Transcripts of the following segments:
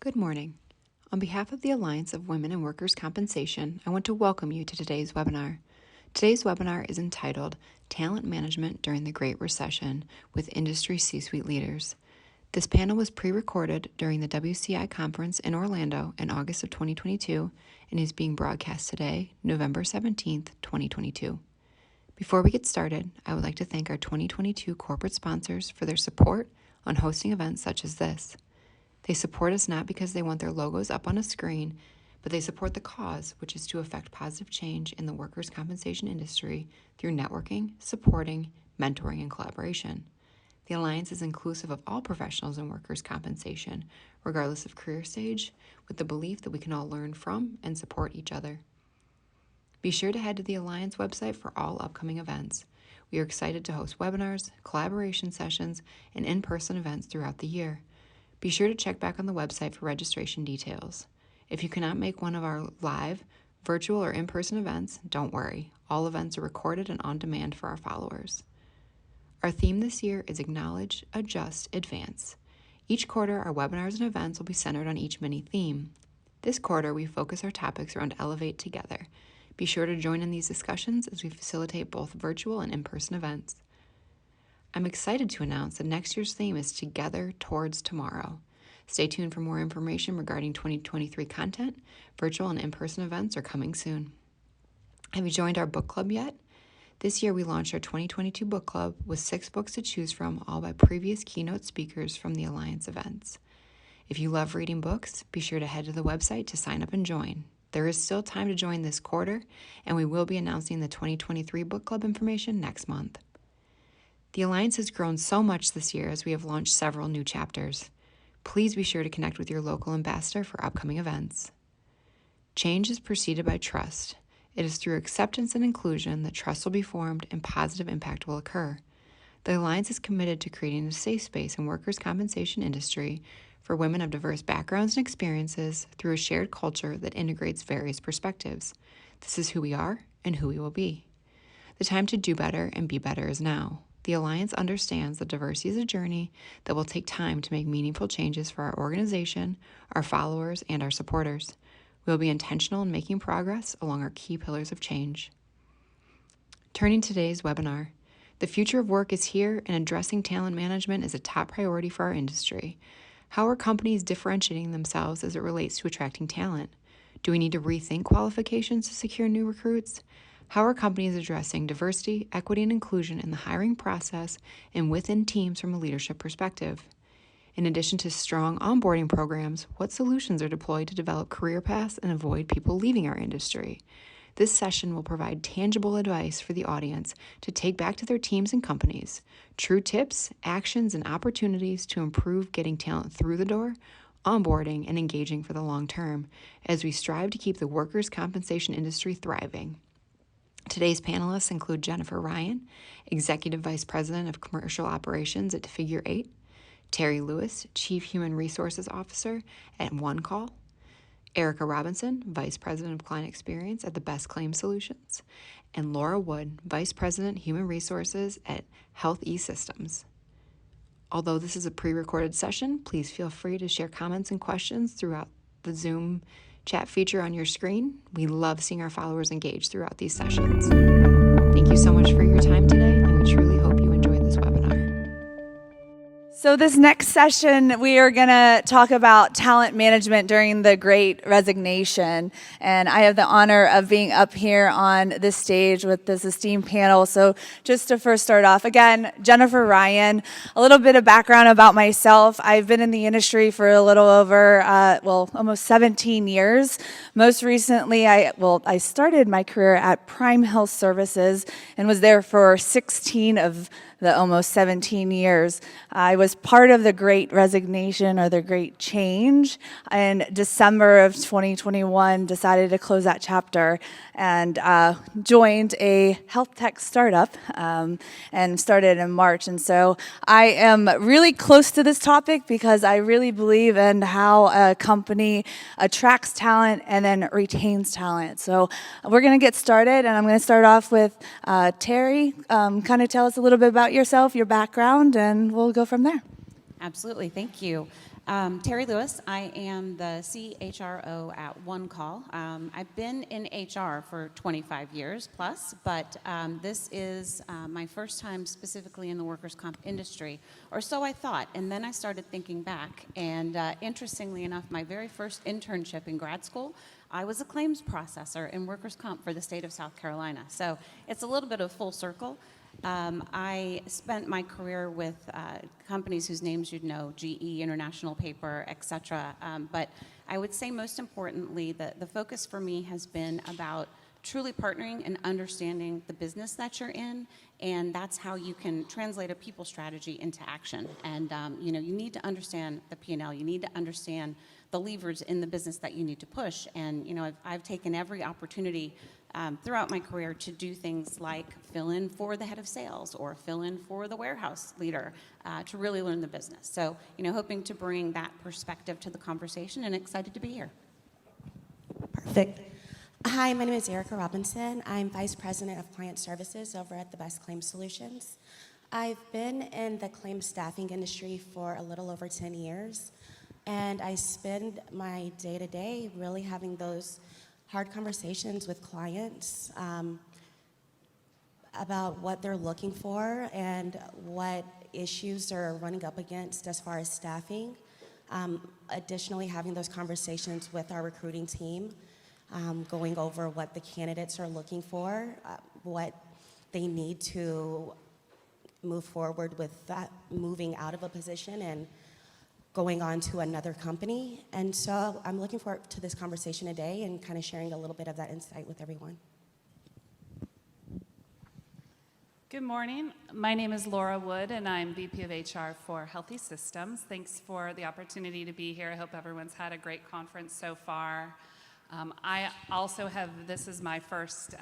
Good morning. On behalf of the Alliance of Women in Workers' Compensation, I want to welcome you to today's webinar. Today's webinar is entitled Talent Management During the Great Recession with Industry C-Suite Leaders. This panel was pre-recorded during the WCI conference in Orlando in August of 2022 and is being broadcast today, November 17th, 2022. Before we get started, I would like to thank our 2022 corporate sponsors for their support on hosting events such as this. They support us not because they want their logos up on a screen, but they support the cause, which is to affect positive change in the workers' compensation industry through networking, supporting, mentoring, and collaboration. The Alliance is inclusive of all professionals in workers' compensation, regardless of career stage, with the belief that we can all learn from and support each other. Be sure to head to the Alliance website for all upcoming events. We are excited to host webinars, collaboration sessions, and in-person events throughout the year. Be sure to check back on the website for registration details. If you cannot make one of our live, virtual, or in-person events, don't worry. All events are recorded and on demand for our followers. Our theme this year is Acknowledge, Adjust, Advance. Each quarter, our webinars and events will be centered on each mini theme. This quarter, we focus our topics around Elevate Together. Be sure to join in these discussions as we facilitate both virtual and in-person events. I'm excited to announce that next year's theme is Together Towards Tomorrow. Stay tuned for more information regarding 2023 content. Virtual and in-person events are coming soon. Have you joined our book club yet? This year we launched our 2022 book club with 6 books to choose from, all by previous keynote speakers from the Alliance events. If you love reading books, be sure to head to the website to sign up and join. There is still time to join this quarter, and we will be announcing the 2023 book club information next month. The Alliance has grown so much this year as we have launched several new chapters. Please be sure to connect with your local ambassador for upcoming events. Change is preceded by trust. It is through acceptance and inclusion that trust will be formed and positive impact will occur. The Alliance is committed to creating a safe space in workers' compensation industry for women of diverse backgrounds and experiences through a shared culture that integrates various perspectives. This is who we are and who we will be. The time to do better and be better is now. The Alliance understands that diversity is a journey that will take time to make meaningful changes for our organization, our followers, and our supporters. We will be intentional in making progress along our key pillars of change. Turning to today's webinar, the future of work is here, and addressing talent management is a top priority for our industry. How are companies differentiating themselves as it relates to attracting talent? Do we need to rethink qualifications to secure new recruits? How are companies addressing diversity, equity, and inclusion in the hiring process and within teams from a leadership perspective? In addition to strong onboarding programs, what solutions are deployed to develop career paths and avoid people leaving our industry? This session will provide tangible advice for the audience to take back to their teams and companies, true tips, actions, and opportunities to improve getting talent through the door, onboarding, and engaging for the long term, as we strive to keep the workers' compensation industry thriving. Today's panelists include Jennifer Ryan, Executive Vice President of Commercial Operations at Figure 8, Terry Lewis, Chief Human Resources Officer at OneCall, Erica Robinson, Vice President of Client Experience at the Best Claim Solutions, and Laura Wood, Vice President Human Resources at Health E-Systems. Although this is a pre-recorded session, please feel free to share comments and questions throughout the Zoom chat feature on your screen. We love seeing our followers engage throughout these sessions. Thank you so much for your time today, and we truly hope you enjoyed this webinar. So this next session, we are going to talk about talent management during the Great Resignation. And I have the honor of being up here on this stage with this esteemed panel. So just to first start off, again, Jennifer Ryan, a little bit of background about myself. I've been in the industry for a little over, almost 17 years. Most recently, I started my career at Prime Health Services and was there for 16 of the almost 17 years. I was part of the Great Resignation or the Great Change. In December of 2021, decided to close that chapter and joined a health tech startup and started in March. And so I am really close to this topic because I really believe in how a company attracts talent and then retains talent. So we're going to get started, and I'm going to start off with Terry. Kind of tell us a little bit about yourself, your background, and we'll go from there. Absolutely, thank you. Terry Lewis. I am the CHRO at One Call. I've been in HR for 25 years plus, but this is my first time specifically in the workers' comp industry, or so I thought. And then I started thinking back, and interestingly enough, my very first internship in grad school, I was a claims processor in workers' comp for the state of South Carolina. So it's a little bit of full circle. I spent my career with companies whose names you'd know, GE, International Paper, et cetera. But I would say most importantly, the focus for me has been about truly partnering and understanding the business that you're in, and that's how you can translate a people strategy into action. And you need to understand the P&L. You need to understand the levers in the business that you need to push. And I've taken every opportunity throughout my career to do things like fill in for the head of sales or fill in for the warehouse leader to really learn the business. So, hoping to bring that perspective to the conversation, and excited to be here. Perfect. Hi, my name is Erica Robinson. I'm Vice President of Client Services over at the Best Claims Solutions. I've been in the claims staffing industry for a little over 10 years, and I spend my day-to-day really having those hard conversations with clients about what they're looking for and what issues they're running up against as far as staffing. Additionally, having those conversations with our recruiting team, going over what the candidates are looking for, what they need to move forward with that, moving out of a position and going on to another company. And so I'm looking forward to this conversation today and kind of sharing a little bit of that insight with everyone. Good morning. My name is Laura Wood, and I'm VP of HR for Healthy Systems. Thanks for the opportunity to be here. I hope everyone's had a great conference so far. I also this is my first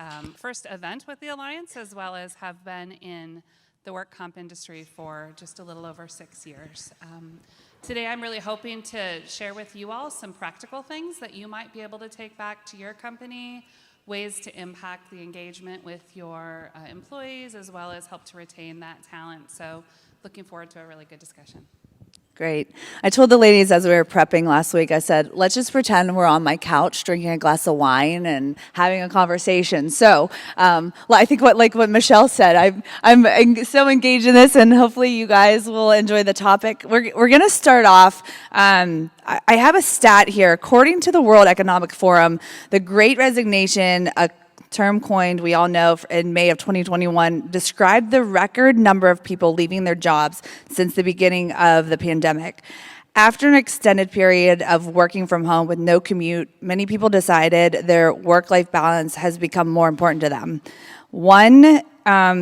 event with the Alliance, as well as have been in the work comp industry for just a little over 6 years. Today I'm really hoping to share with you all some practical things that you might be able to take back to your company, ways to impact the engagement with your employees, as well as help to retain that talent. So looking forward to a really good discussion. Great. I told the ladies as we were prepping last week, I said, let's just pretend we're on my couch drinking a glass of wine and having a conversation. So I think what Michelle said, I'm so engaged in this, and hopefully you guys will enjoy the topic. We're going to start off. I have a stat here. According to the World Economic Forum, the Great Resignation, a term coined, we all know, in May of 2021, described the record number of people leaving their jobs since the beginning of the pandemic. After an extended period of working from home with no commute, many people decided their work-life balance has become more important to them. 1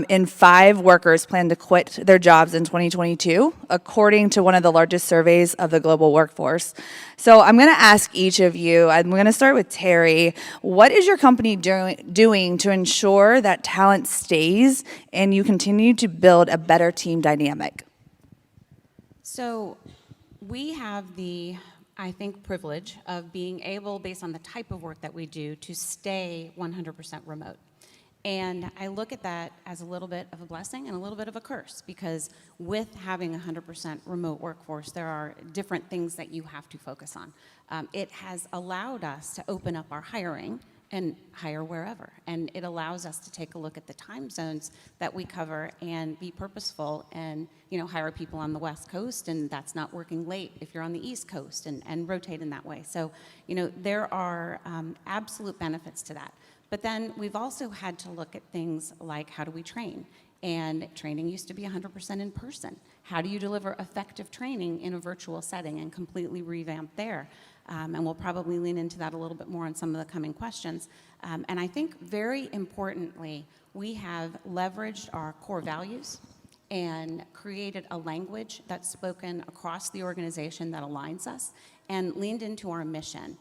in 5 workers plan to quit their jobs in 2022, according to one of the largest surveys of the global workforce. So I'm going to ask each of you, I'm going to start with Terry, what is your company doing to ensure that talent stays and you continue to build a better team dynamic? So we have the, I think, privilege of being able, based on the type of work that we do, to stay 100% remote. And I look at that as a little bit of a blessing and a little bit of a curse, because with having a 100% remote workforce, there are different things that you have to focus on. It has allowed us to open up our hiring and hire wherever. And it allows us to take a look at the time zones that we cover and be purposeful and hire people on the West Coast, and that's not working late if you're on the East Coast, and rotate in that way. So there are absolute benefits to that. But then we've also had to look at things like, how do we train? And training used to be 100% in person. How do you deliver effective training in a virtual setting, and completely revamp there? And we'll probably lean into that a little bit more on some of the coming questions. And I think very importantly, we have leveraged our core values and created a language that's spoken across the organization that aligns us, and leaned into our mission.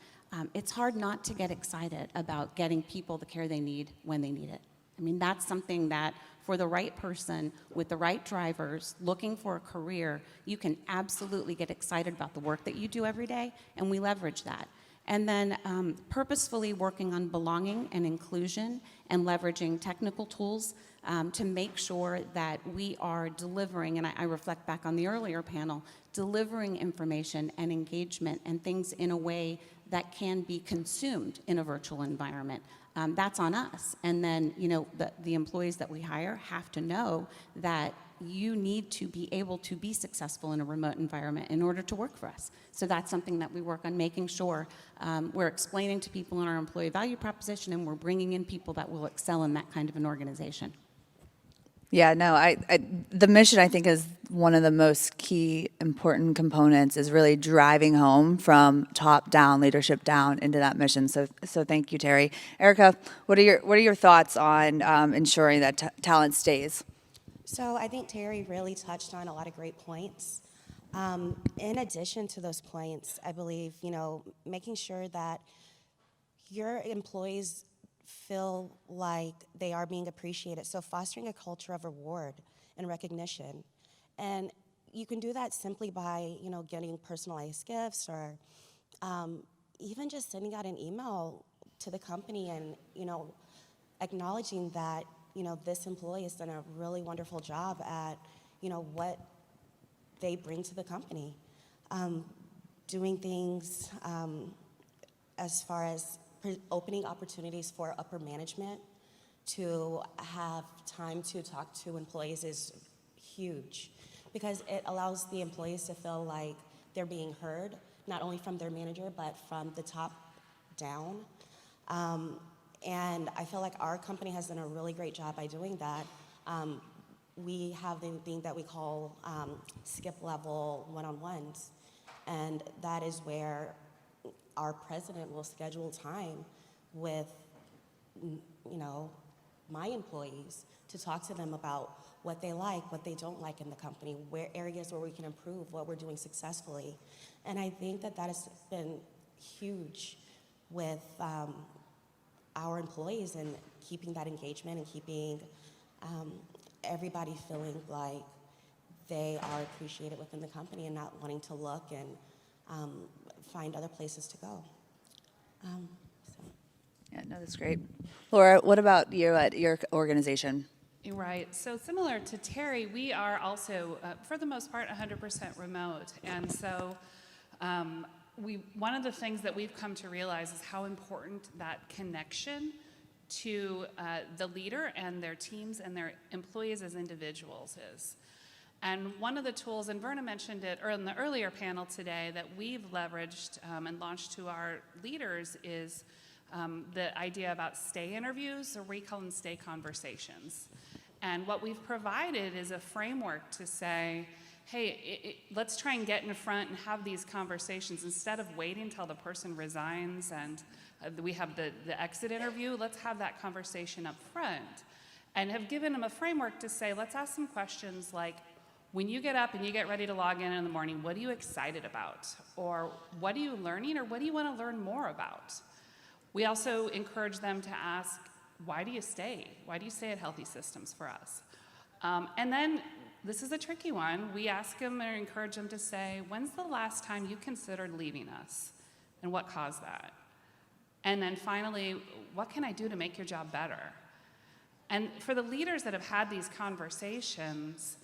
It's hard not to get excited about getting people the care they need when they need it. I mean, that's something that for the right person with the right drivers looking for a career, you can absolutely get excited about the work that you do every day, and we leverage that. And then purposefully working on belonging and inclusion and leveraging technical tools to make sure that we are delivering, and I reflect back on the earlier panel, delivering information and engagement and things in a way that can be consumed in a virtual environment. That's on us. And then, the employees that we hire have to know that you need to be able to be successful in a remote environment in order to work for us. So that's something that we work on, making sure we're explaining to people in our employee value proposition, and we're bringing in people that will excel in that kind of an organization. Yeah, no, the mission, I think, is one of the most key important components, is really driving home from top down, leadership down into that mission. So thank you, Terry. Erica, what are your thoughts on ensuring that talent stays? So I think Terry really touched on a lot of great points. In addition to those points, I believe, making sure that your employees feel like they are being appreciated. So fostering a culture of reward and recognition. And you can do that simply by, getting personalized gifts, or even just sending out an email to the company and, acknowledging that, this employee has done a really wonderful job at, what they bring to the company. Doing things as far as opening opportunities for upper management to have time to talk to employees is huge, because it allows the employees to feel like they're being heard, not only from their manager, but from the top down. And I feel like our company has done a really great job by doing that. We have the thing that we call skip level one-on-ones, and that is where our president will schedule time with, my employees to talk to them about what they like, what they don't like in the company, where areas where we can improve, what we're doing successfully. And I think that has been huge with our employees, and keeping that engagement and keeping everybody feeling like they are appreciated within the company and not wanting to look and find other places to go. Yeah, no, that's great. Laura, what about you at your organization? Right. So similar to Terry, we are also, for the most part, 100% remote. And so one of the things that we've come to realize is how important that connection to the leader and their teams and their employees as individuals is. And one of the tools, and Verna mentioned it in the earlier panel today, that we've leveraged and launched to our leaders is the idea about stay interviews, or we call them stay conversations. And what we've provided is a framework to say, hey, let's try and get in front and have these conversations instead of waiting until the person resigns and we have the exit interview. Let's have that conversation up front, and have given them a framework to say, let's ask some questions like, when you get up and you get ready to log in the morning, what are you excited about? Or what are you learning, or what do you want to learn more about? We also encourage them to ask, why do you stay? Why do you stay at Healthy Systems for us? And then, this is a tricky one, we ask them or encourage them to say, when's the last time you considered leaving us? And what caused that? And then finally, what can I do to make your job better? And for the leaders that have had these conversations,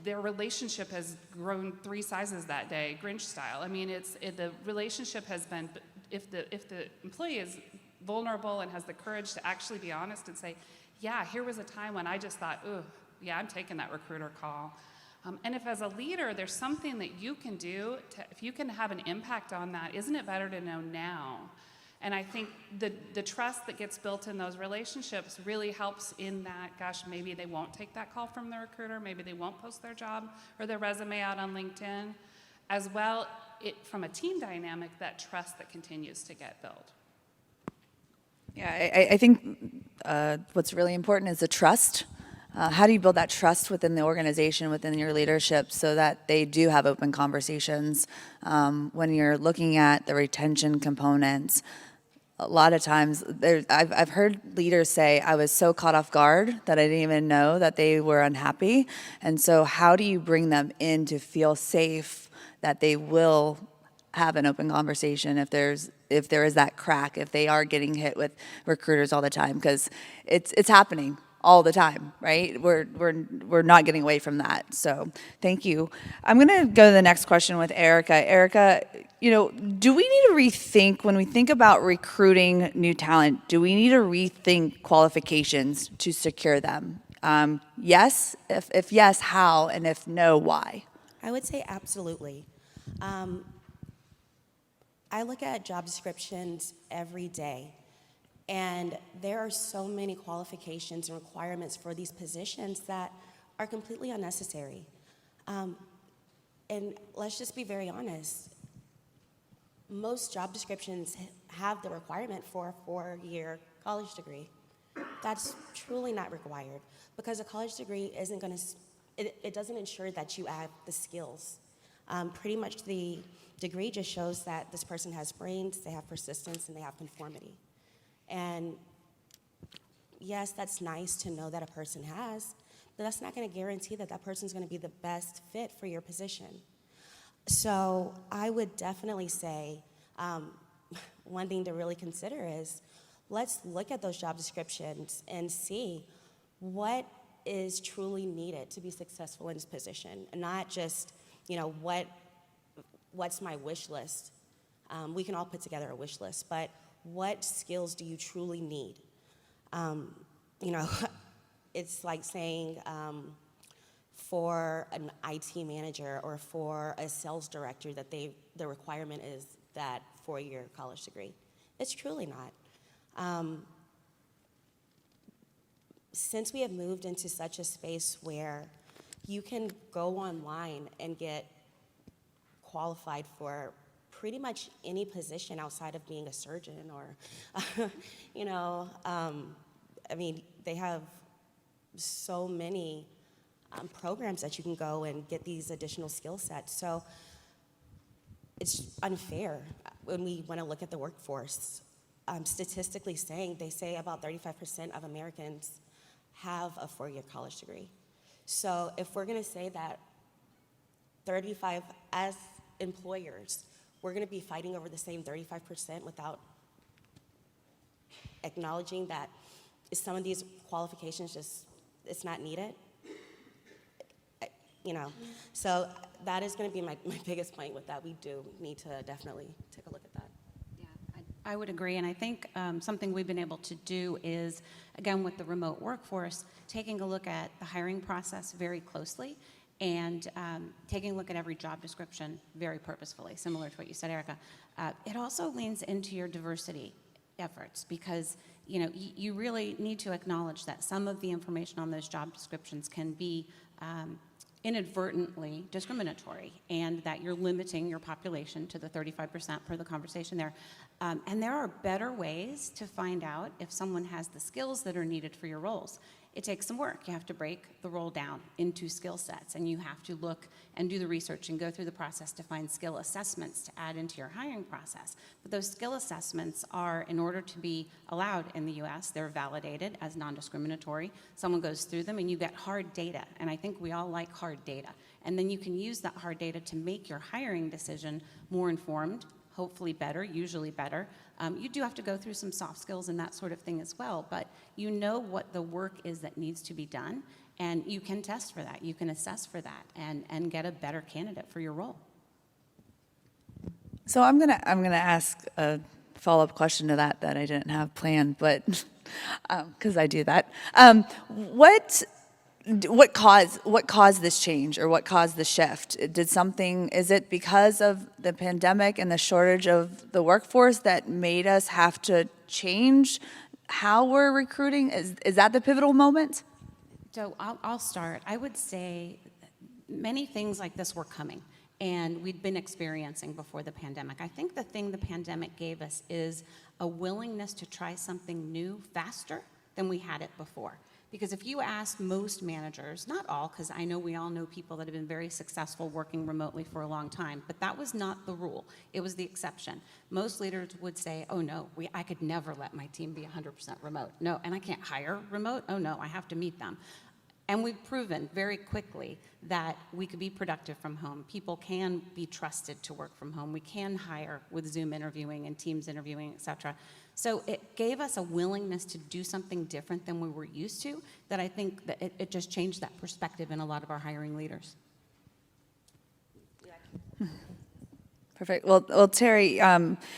their relationship has grown 3 sizes that day, Grinch style. I mean, the relationship has been, if the employee is vulnerable and has the courage to actually be honest and say, yeah, here was a time when I just thought, ooh, yeah, I'm taking that recruiter call. And if as a leader, there's something that you can do, if you can have an impact on that, isn't it better to know now? And I think the trust that gets built in those relationships really helps in that, gosh, maybe they won't take that call from the recruiter, maybe they won't post their job or their resume out on LinkedIn. As well, from a team dynamic, that trust that continues to get built. Yeah, I think what's really important is the trust. How do you build that trust within the organization, within your leadership, so that they do have open conversations? When you're looking at the retention components, a lot of times I've heard leaders say, I was so caught off guard that I didn't even know that they were unhappy. And so how do you bring them in to feel safe that they will have an open conversation if there is that crack, if they are getting hit with recruiters all the time, because it's happening all the time, right? We're not getting away from that. So thank you. I'm gonna go to the next question with Erica. Erica, do we need to rethink when we think about recruiting new talent? Do we need to rethink qualifications to secure them? Yes. If yes, how? And if no, why? I would say absolutely. I look at job descriptions every day, and there are so many qualifications and requirements for these positions that are completely unnecessary. And let's just be very honest. Most job descriptions have the requirement for a 4-year college degree. That's truly not required, because a college degree isn't going to, it doesn't ensure that you have the skills. Pretty much the degree just shows that this person has brains, they have persistence, and they have conformity. And yes, that's nice to know that a person has, but that's not going to guarantee that that person's going to be the best fit for your position. So I would definitely say one thing to really consider is let's look at those job descriptions and see what is truly needed to be successful in this position, and not just, what's my wish list. We can all put together a wish list, but what skills do you truly need? It's like saying for an IT manager or for a sales director that the requirement is that 4-year college degree. It's truly not. Since we have moved into such a space where you can go online and get qualified for pretty much any position outside of being a surgeon or, they have so many programs that you can go and get these additional skill sets. So it's unfair when we want to look at the workforce. Statistically saying, they say about 35% of Americans have a 4-year college degree. So if we're going to say that 35 as employers, we're going to be fighting over the same 35% without acknowledging that some of these qualifications it's not needed. So that is going to be my biggest point with that. We do need to definitely take a look at that. Yeah, I would agree, and I think something we've been able to do is, again, with the remote workforce, taking a look at the hiring process very closely and taking a look at every job description very purposefully, similar to what you said, Erica. It also leans into your diversity efforts, because you really need to acknowledge that some of the information on those job descriptions can be inadvertently discriminatory, and that you're limiting your population to the 35% per the conversation there. And there are better ways to find out if someone has the skills that are needed for your roles. It takes some work. You have to break the role down into skill sets, and you have to look and do the research and go through the process to find skill assessments to add into your hiring process. But those skill assessments are, in order to be allowed in the US, they're validated as non-discriminatory. Someone goes through them and you get hard data, and I think we all like hard data. And then you can use that hard data to make your hiring decision more informed, hopefully better, usually better. You do have to go through some soft skills and that sort of thing as well, but you know what the work is that needs to be done, and you can test for that, you can assess for that, and get a better candidate for your role. So I'm gonna ask a follow-up question to that I didn't have planned, but because I do that. What caused this change, or what caused the shift? Is it because of the pandemic and the shortage of the workforce that made us have to change how we're recruiting? Is that the pivotal moment? So I'll start. I would say many things like this were coming, and we'd been experiencing before the pandemic. I think the thing the pandemic gave us is a willingness to try something new faster than we had it before. Because if you ask most managers, not all, because I know we all know people that have been very successful working remotely for a long time, but that was not the rule. It was the exception. Most leaders would say, oh no, I could never let my team be 100% remote. No, and I can't hire remote. Oh no, I have to meet them. And we've proven very quickly that we could be productive from home. People can be trusted to work from home. We can hire with Zoom interviewing and Teams interviewing, et cetera. So it gave us a willingness to do something different than we were used to, that I think that it just changed that perspective in a lot of our hiring leaders. Perfect. Well, Terry,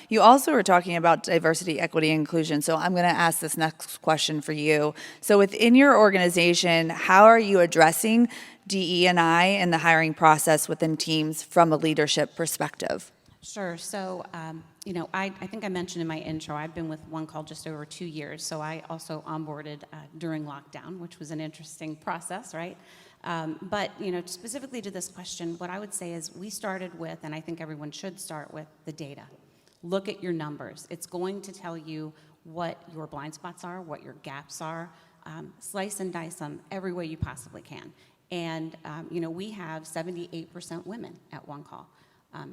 you also were talking about diversity, equity, inclusion. So I'm going to ask this next question for you. So within your organization, how are you addressing DE&I and the hiring process within teams from a leadership perspective? Sure. So, I think I mentioned in my intro, I've been with OneCall just over 2 years. So I also onboarded during lockdown, which was an interesting process, right? But specifically to this question, what I would say is we started with, and I think everyone should start with, the data. Look at your numbers. It's going to tell you what your blind spots are, what your gaps are. Slice and dice them every way you possibly can. And, we have 78% women at OneCall.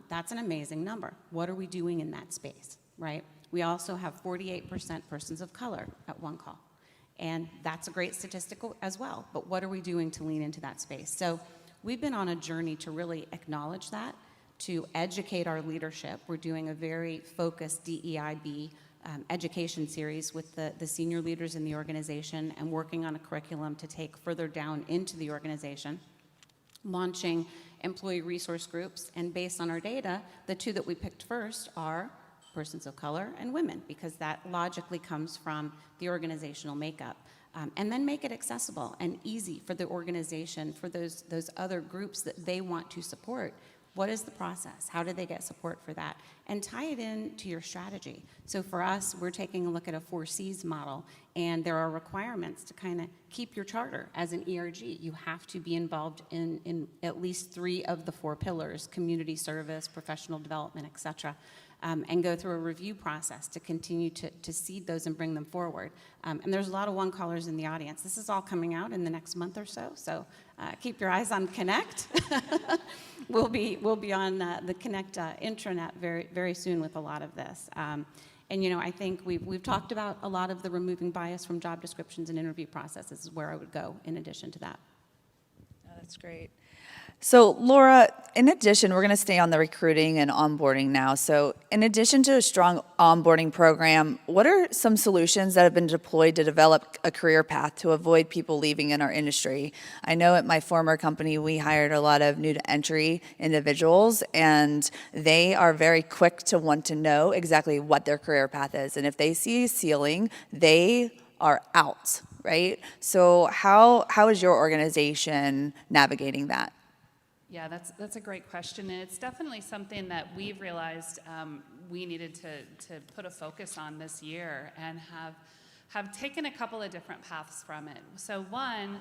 That's an amazing number. What are we doing in that space, right? We also have 48% persons of color at OneCall. And that's a great statistical as well. But what are we doing to lean into that space? So we've been on a journey to really acknowledge that, to educate our leadership. We're doing a very focused DEIB education series with the senior leaders in the organization and working on a curriculum to take further down into the organization, launching employee resource groups. And based on our data, the two that we picked first are persons of color and women, because that logically comes from the organizational makeup. And then make it accessible and easy for the organization, for those other groups that they want to support. What is the process? How do they get support for that? And tie it in to your strategy. So for us, we're taking a look at a 4Cs model, and there are requirements to kind of keep your charter as an ERG. You have to be involved in at least 3 of the 4 pillars: community service, professional development, et cetera. And go through a review process to continue to seed those and bring them forward. And there's a lot of one-callers in the audience. This is all coming out in the next month or so, so keep your eyes on Connect. We'll be on the Connect intranet very, very soon with a lot of this. And I think we've talked about a lot of the removing bias from job descriptions and interview processes is where I would go in addition to that. Oh, that's great. So Laura, in addition, we're going to stay on the recruiting and onboarding now. So in addition to a strong onboarding program, what are some solutions that have been deployed to develop a career path to avoid people leaving in our industry? I know at my former company, we hired a lot of new to entry individuals, and they are very quick to want to know exactly what their career path is. And if they see a ceiling, they are out, right? So how is your organization navigating that? Yeah, that's a great question, and it's definitely something that we've realized we needed to put a focus on this year, and have taken a couple of different paths from it. So one,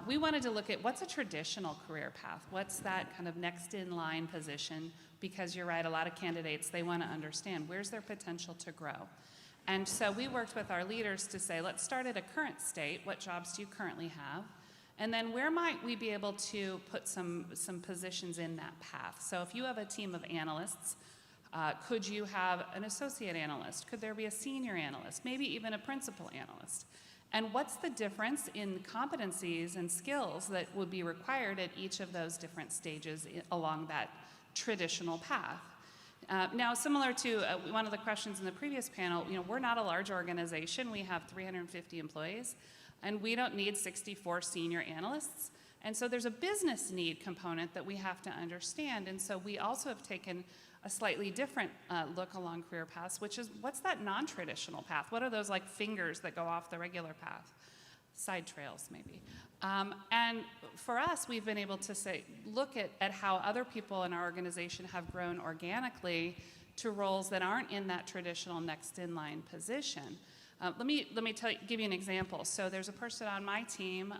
we wanted to look at what's a traditional career path. What's that kind of next in line position? Because you're right, a lot of candidates, they want to understand where's their potential to grow. And so we worked with our leaders to say, let's start at a current state. What jobs do you currently have? And then where might we be able to put some positions in that path? So if you have a team of analysts, could you have an associate analyst? Could there be a senior analyst? Maybe even a principal analyst? And what's the difference in competencies and skills that would be required at each of those different stages along that traditional path? Now, similar to one of the questions in the previous panel, we're not a large organization. We have 350 employees. And we don't need 64 senior analysts. And so there's a business need component that we have to understand. And so we also have taken a slightly different look along career paths, which is what's that non-traditional path? What are those like fingers that go off the regular path? Side trails, maybe. And for us, we've been able to look at how other people in our organization have grown organically to roles that aren't in that traditional next in line position. Let me give you an example. So there's a person on my team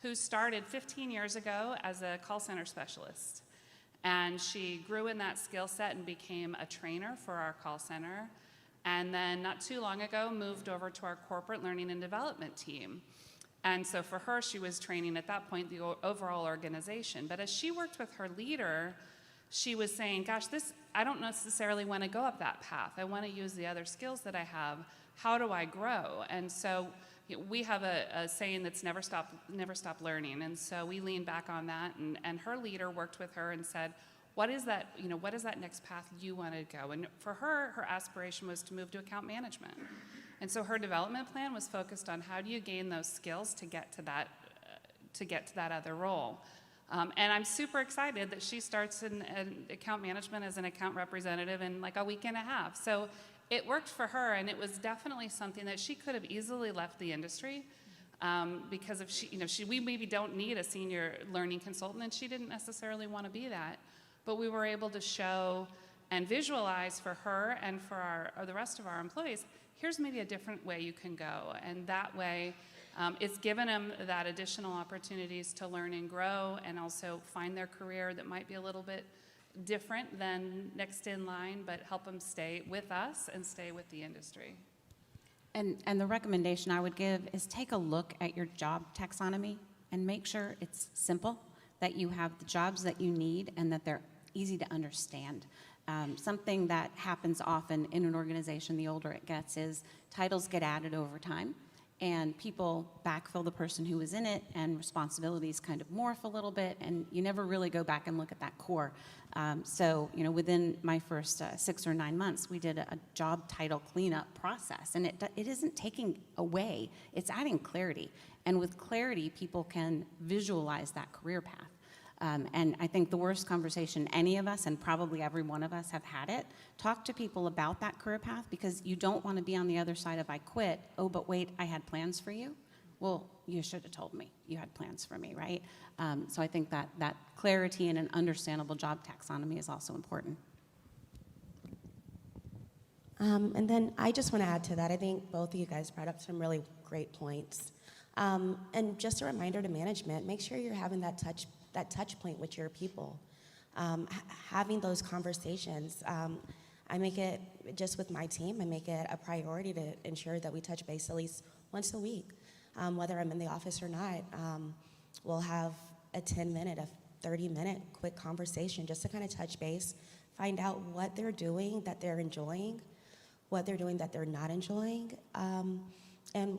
who started 15 years ago as a call center specialist. And she grew in that skill set and became a trainer for our call center. And then not too long ago, moved over to our corporate learning and development team. And so for her, she was training at that point the overall organization. But as she worked with her leader, she was saying, gosh, I don't necessarily want to go up that path. I want to use the other skills that I have. How do I grow? And so, we have a saying that's never stop learning. And so we leaned back on that, and her leader worked with her and said, what is that, what is that next path you want to go? And for her, her aspiration was to move to account management. And so her development plan was focused on how do you gain those skills to get to that other role. And I'm super excited that she starts in account management as an account representative in like a week and a half. So it worked for her, and it was definitely something that she could have easily left the industry because if we maybe don't need a senior learning consultant, and she didn't necessarily want to be that. But we were able to show and visualize for her and for the rest of our employees, here's maybe a different way you can go. And that way, it's given them that additional opportunities to learn and grow and also find their career that might be a little bit different than next in line, but help them stay with us and stay with the industry. And the recommendation I would give is take a look at your job taxonomy and make sure it's simple, that you have the jobs that you need and that they're easy to understand. Something that happens often in an organization, the older it gets, is titles get added over time, and people backfill the person who was in it, and responsibilities kind of morph a little bit, and you never really go back and look at that core. So, within my first 6 or 9 months, we did a job title cleanup process, and it isn't taking away, it's adding clarity. And with clarity, people can visualize that career path. And I think the worst conversation any of us, and probably every one of us, have had it. Talk to people about that career path, because you don't want to be on the other side of I quit. Oh, but wait, I had plans for you. Well, you should have told me you had plans for me, right? So I think that clarity and an understandable job taxonomy is also important. And then I just want to add to that. I think both of you guys brought up some really great points. And just a reminder to management, make sure you're having that touch point with your people. Having those conversations. I make it, just with my team, I make it a priority to ensure that we touch base at least once a week. Whether I'm in the office or not, we'll have a 10-minute, a 30-minute quick conversation just to kind of touch base, find out what they're doing that they're enjoying, what they're doing that they're not enjoying, and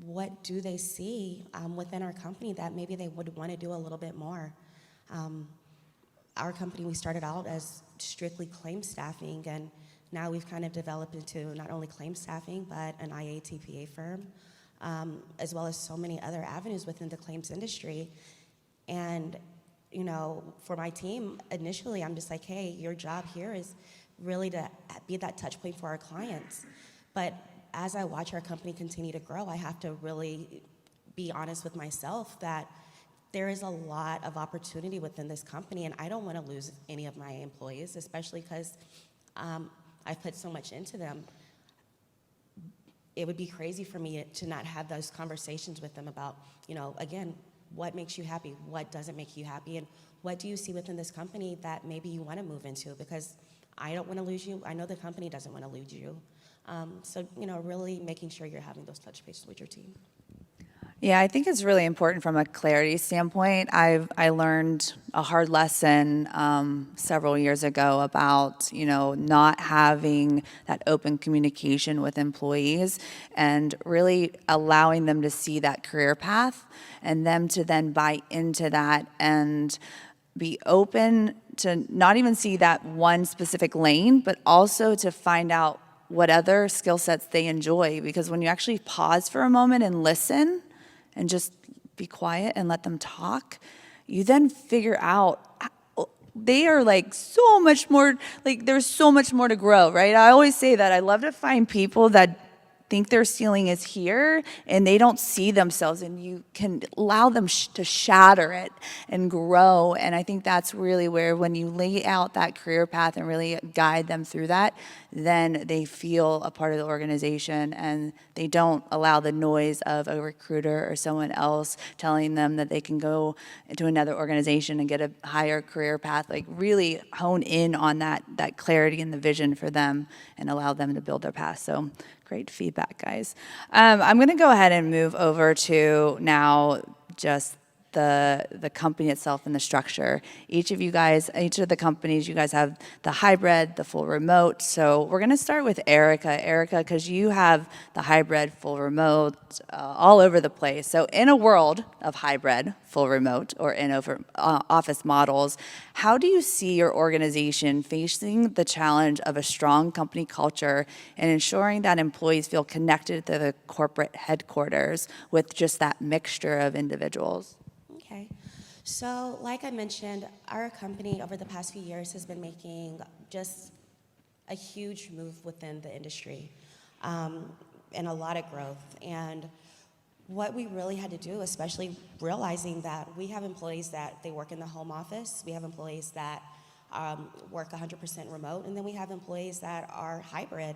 what do they see within our company that maybe they would want to do a little bit more. Our company, we started out as strictly claim staffing, and now we've kind of developed into not only claim staffing, but an IATPA firm, as well as so many other avenues within the claims industry. And, for my team, initially, I'm just like, hey, your job here is really to be that touch point for our clients. But as I watch our company continue to grow, I have to really be honest with myself that there is a lot of opportunity within this company, and I don't want to lose any of my employees, especially because I've put so much into them. It would be crazy for me to not have those conversations with them about, again, what makes you happy, what doesn't make you happy, and what do you see within this company that maybe you want to move into, because I don't want to lose you. I know the company doesn't want to lose you. So, really making sure you're having those touch bases with your team. Yeah, I think it's really important from a clarity standpoint. I learned a hard lesson several years ago about, not having that open communication with employees and really allowing them to see that career path and them to then buy into that and be open to not even see that one specific lane, but also to find out what other skill sets they enjoy. Because when you actually pause for a moment and listen and just be quiet and let them talk, you then figure out they are like so much more, like there's so much more to grow, right? I always say that I love to find people that think their ceiling is here and they don't see themselves, and you can allow them to shatter it and grow. And I think that's really where, when you lay out that career path and really guide them through that, then they feel a part of the organization and they don't allow the noise of a recruiter or someone else telling them that they can go into another organization and get a higher career path. Like, really hone in on that clarity and the vision for them and allow them to build their path. So great feedback, guys. I'm going to go ahead and move over to now just the company itself and the structure. Each of the companies, you guys have the hybrid, the full remote. So we're going to start with Erica. Erica, because you have the hybrid, full remote all over the place. So in a world of hybrid, full remote, or in office models, how do you see your organization facing the challenge of a strong company culture and ensuring that employees feel connected to the corporate headquarters with just that mixture of individuals? Okay. So, like I mentioned, our company over the past few years has been making just a huge move within the industry and a lot of growth. And what we really had to do, especially realizing that we have employees that they work in the home office, we have employees that work 100% remote, and then we have employees that are hybrid.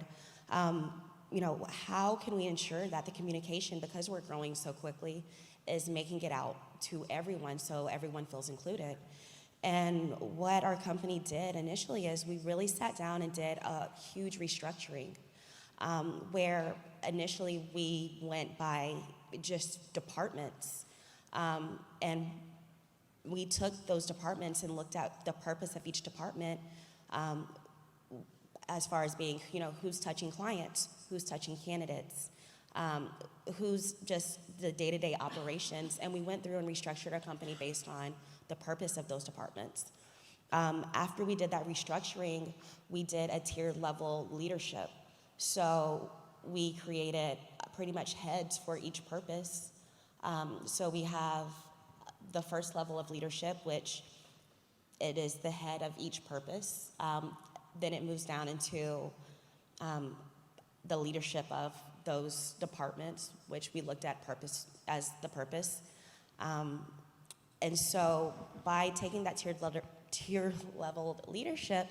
How can we ensure that the communication, because we're growing so quickly, is making it out to everyone so everyone feels included? And what our company did initially is we really sat down and did a huge restructuring where initially we went by just departments. And we took those departments and looked at the purpose of each department as far as being, who's touching clients, who's touching candidates, who's just the day-to-day operations. And we went through and restructured our company based on the purpose of those departments. After we did that restructuring, we did a tiered level leadership. So we created pretty much heads for each purpose. So we have the first level of leadership, which it is the head of each purpose. Then it moves down into the leadership of those departments, which we looked at purpose as the purpose. And so by taking that tier level leadership,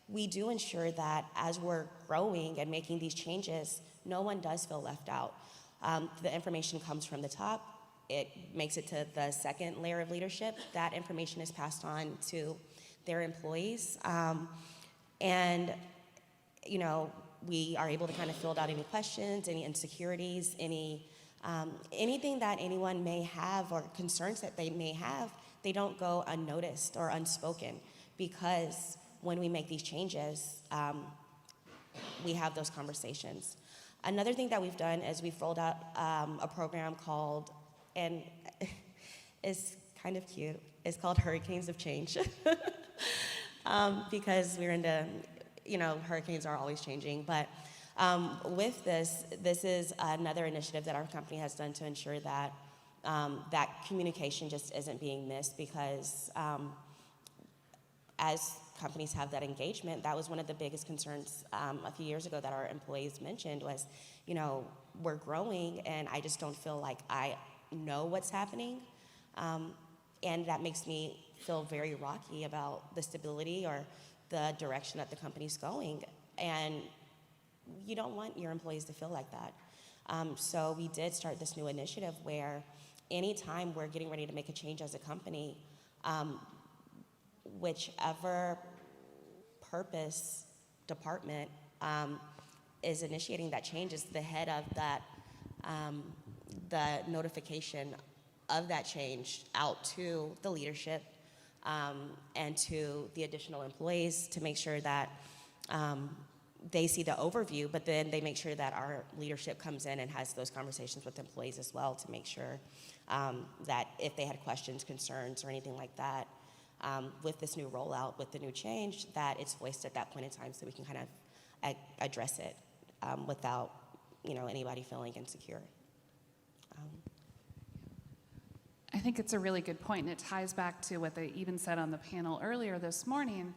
we do ensure that as we're growing and making these changes, no one does feel left out. The information comes from the top. It makes it to the second layer of leadership. That information is passed on to their employees. And, we are able to kind of fill out any questions, any insecurities, anything that anyone may have or concerns that they may have. They don't go unnoticed or unspoken, because when we make these changes, we have those conversations. Another thing that we've done is we've rolled out a program called, and it's kind of cute, it's called Hurricanes of Change. Because we're into, hurricanes are always changing. But with this is another initiative that our company has done to ensure that that communication just isn't being missed, because as companies have that engagement, that was one of the biggest concerns a few years ago that our employees mentioned was, we're growing and I just don't feel like I know what's happening. And that makes me feel very rocky about the stability or the direction that the company's going. And you don't want your employees to feel like that. So we did start this new initiative where anytime we're getting ready to make a change as a company, whichever purpose department is initiating that change is the head of that, the notification of that change out to the leadership and to the additional employees to make sure that they see the overview, but then they make sure that our leadership comes in and has those conversations with employees as well to make sure that if they had questions, concerns, or anything like that, with this new rollout, with the new change, that it's voiced at that point in time so we can kind of address it without anybody feeling insecure. I think it's a really good point, and it ties back to what they even said on the panel earlier this morning,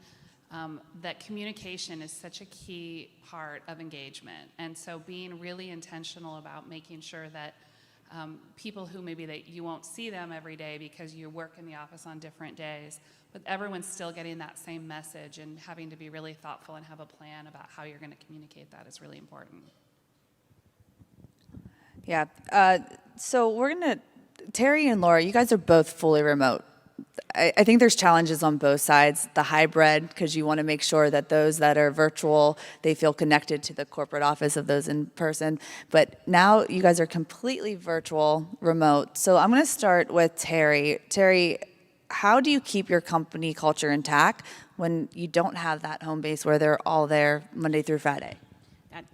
that communication is such a key part of engagement. And so being really intentional about making sure that people who maybe that you won't see them every day because you work in the office on different days, but everyone's still getting that same message, and having to be really thoughtful and have a plan about how you're going to communicate that is really important. Yeah. So we're going to, Terry and Laura, you guys are both fully remote. I think there's challenges on both sides. The hybrid, because you want to make sure that those that are virtual, they feel connected to the corporate office of those in person. But now you guys are completely virtual, remote. So I'm going to start with Terry. Terry, how do you keep your company culture intact when you don't have that home base where they're all there Monday through Friday?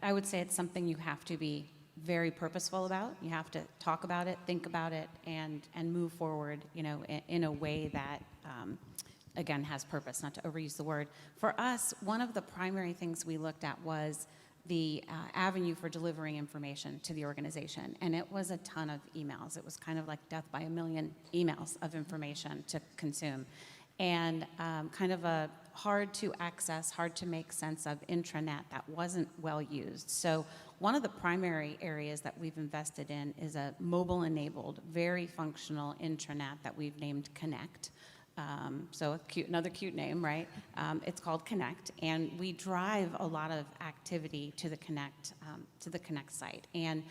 I would say it's something you have to be very purposeful about. You have to talk about it, think about it, and move forward, in a way that, again, has purpose, not to overuse the word. For us, one of the primary things we looked at was the avenue for delivering information to the organization. And it was a ton of emails. It was kind of like death by a million emails of information to consume. And kind of a hard to access, hard to make sense of intranet that wasn't well used. So one of the primary areas that we've invested in is a mobile-enabled, very functional intranet that we've named Connect. So another cute name, right? It's called Connect, and we drive a lot of activity to the Connect site. And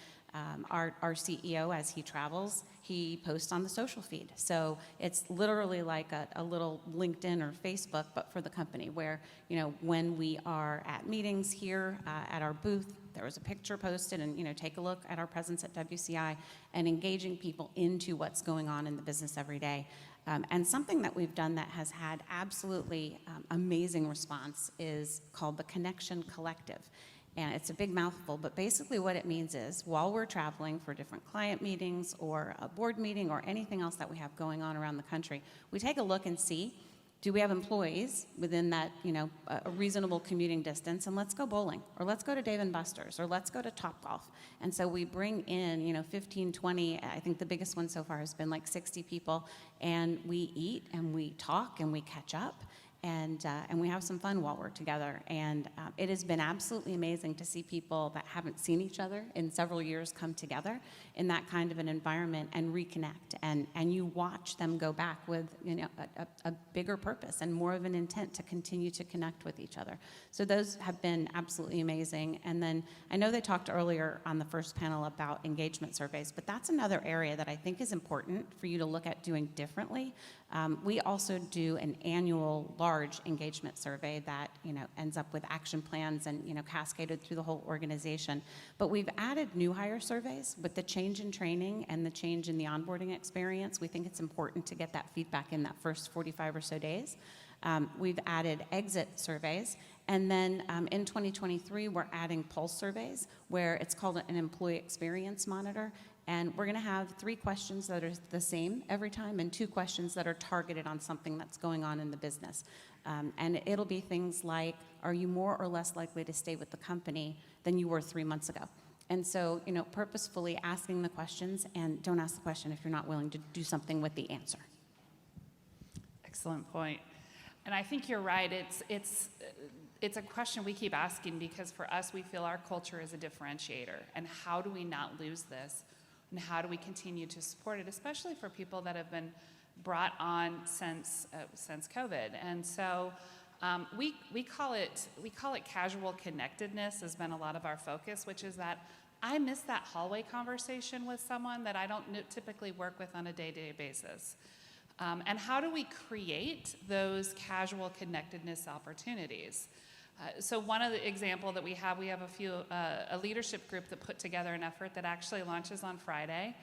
our CEO, as he travels, he posts on the social feed. So it's literally like a little LinkedIn or Facebook, but for the company, where, when we are at meetings here at our booth, there was a picture posted, and, take a look at our presence at WCI and engaging people into what's going on in the business every day. And something that we've done that has had absolutely amazing response is called the Connection Collective. And it's a big mouthful, but basically what it means is, while we're traveling for different client meetings or a board meeting or anything else that we have going on around the country, we take a look and see, do we have employees within that, a reasonable commuting distance, and let's go bowling, or let's go to Dave & Buster's, or let's go to Topgolf. And so we bring in, 15, 20, I think the biggest one so far has been like 60 people, and we eat, and we talk, and we catch up. And we have some fun while we're together. And it has been absolutely amazing to see people that haven't seen each other in several years come together in that kind of an environment and reconnect. And you watch them go back with a bigger purpose and more of an intent to continue to connect with each other. So those have been absolutely amazing. And then I know they talked earlier on the first panel about engagement surveys, but that's another area that I think is important for you to look at doing differently. We also do an annual large engagement survey that ends up with action plans and cascaded through the whole organization. But we've added new hire surveys with the change in training and the change in the onboarding experience. We think it's important to get that feedback in that first 45 or so days. We've added exit surveys. And then in 2023, we're adding pulse surveys, where it's called an employee experience monitor. And we're going to have 3 questions that are the same every time, and 2 questions that are targeted on something that's going on in the business. And it'll be things like, are you more or less likely to stay with the company than you were 3 months ago? And so, purposefully asking the questions, and don't ask the question if you're not willing to do something with the answer. Excellent point. And I think you're right. It's a question we keep asking, because for us, we feel our culture is a differentiator. And how do we not lose this? And how do we continue to support it, especially for people that have been brought on since COVID? And so we call it casual connectedness has been a lot of our focus, which is that I miss that hallway conversation with someone that I don't typically work with on a day-to-day basis. And how do we create those casual connectedness opportunities? So one of the example that we have a leadership group that put together an effort that actually launches on Friday,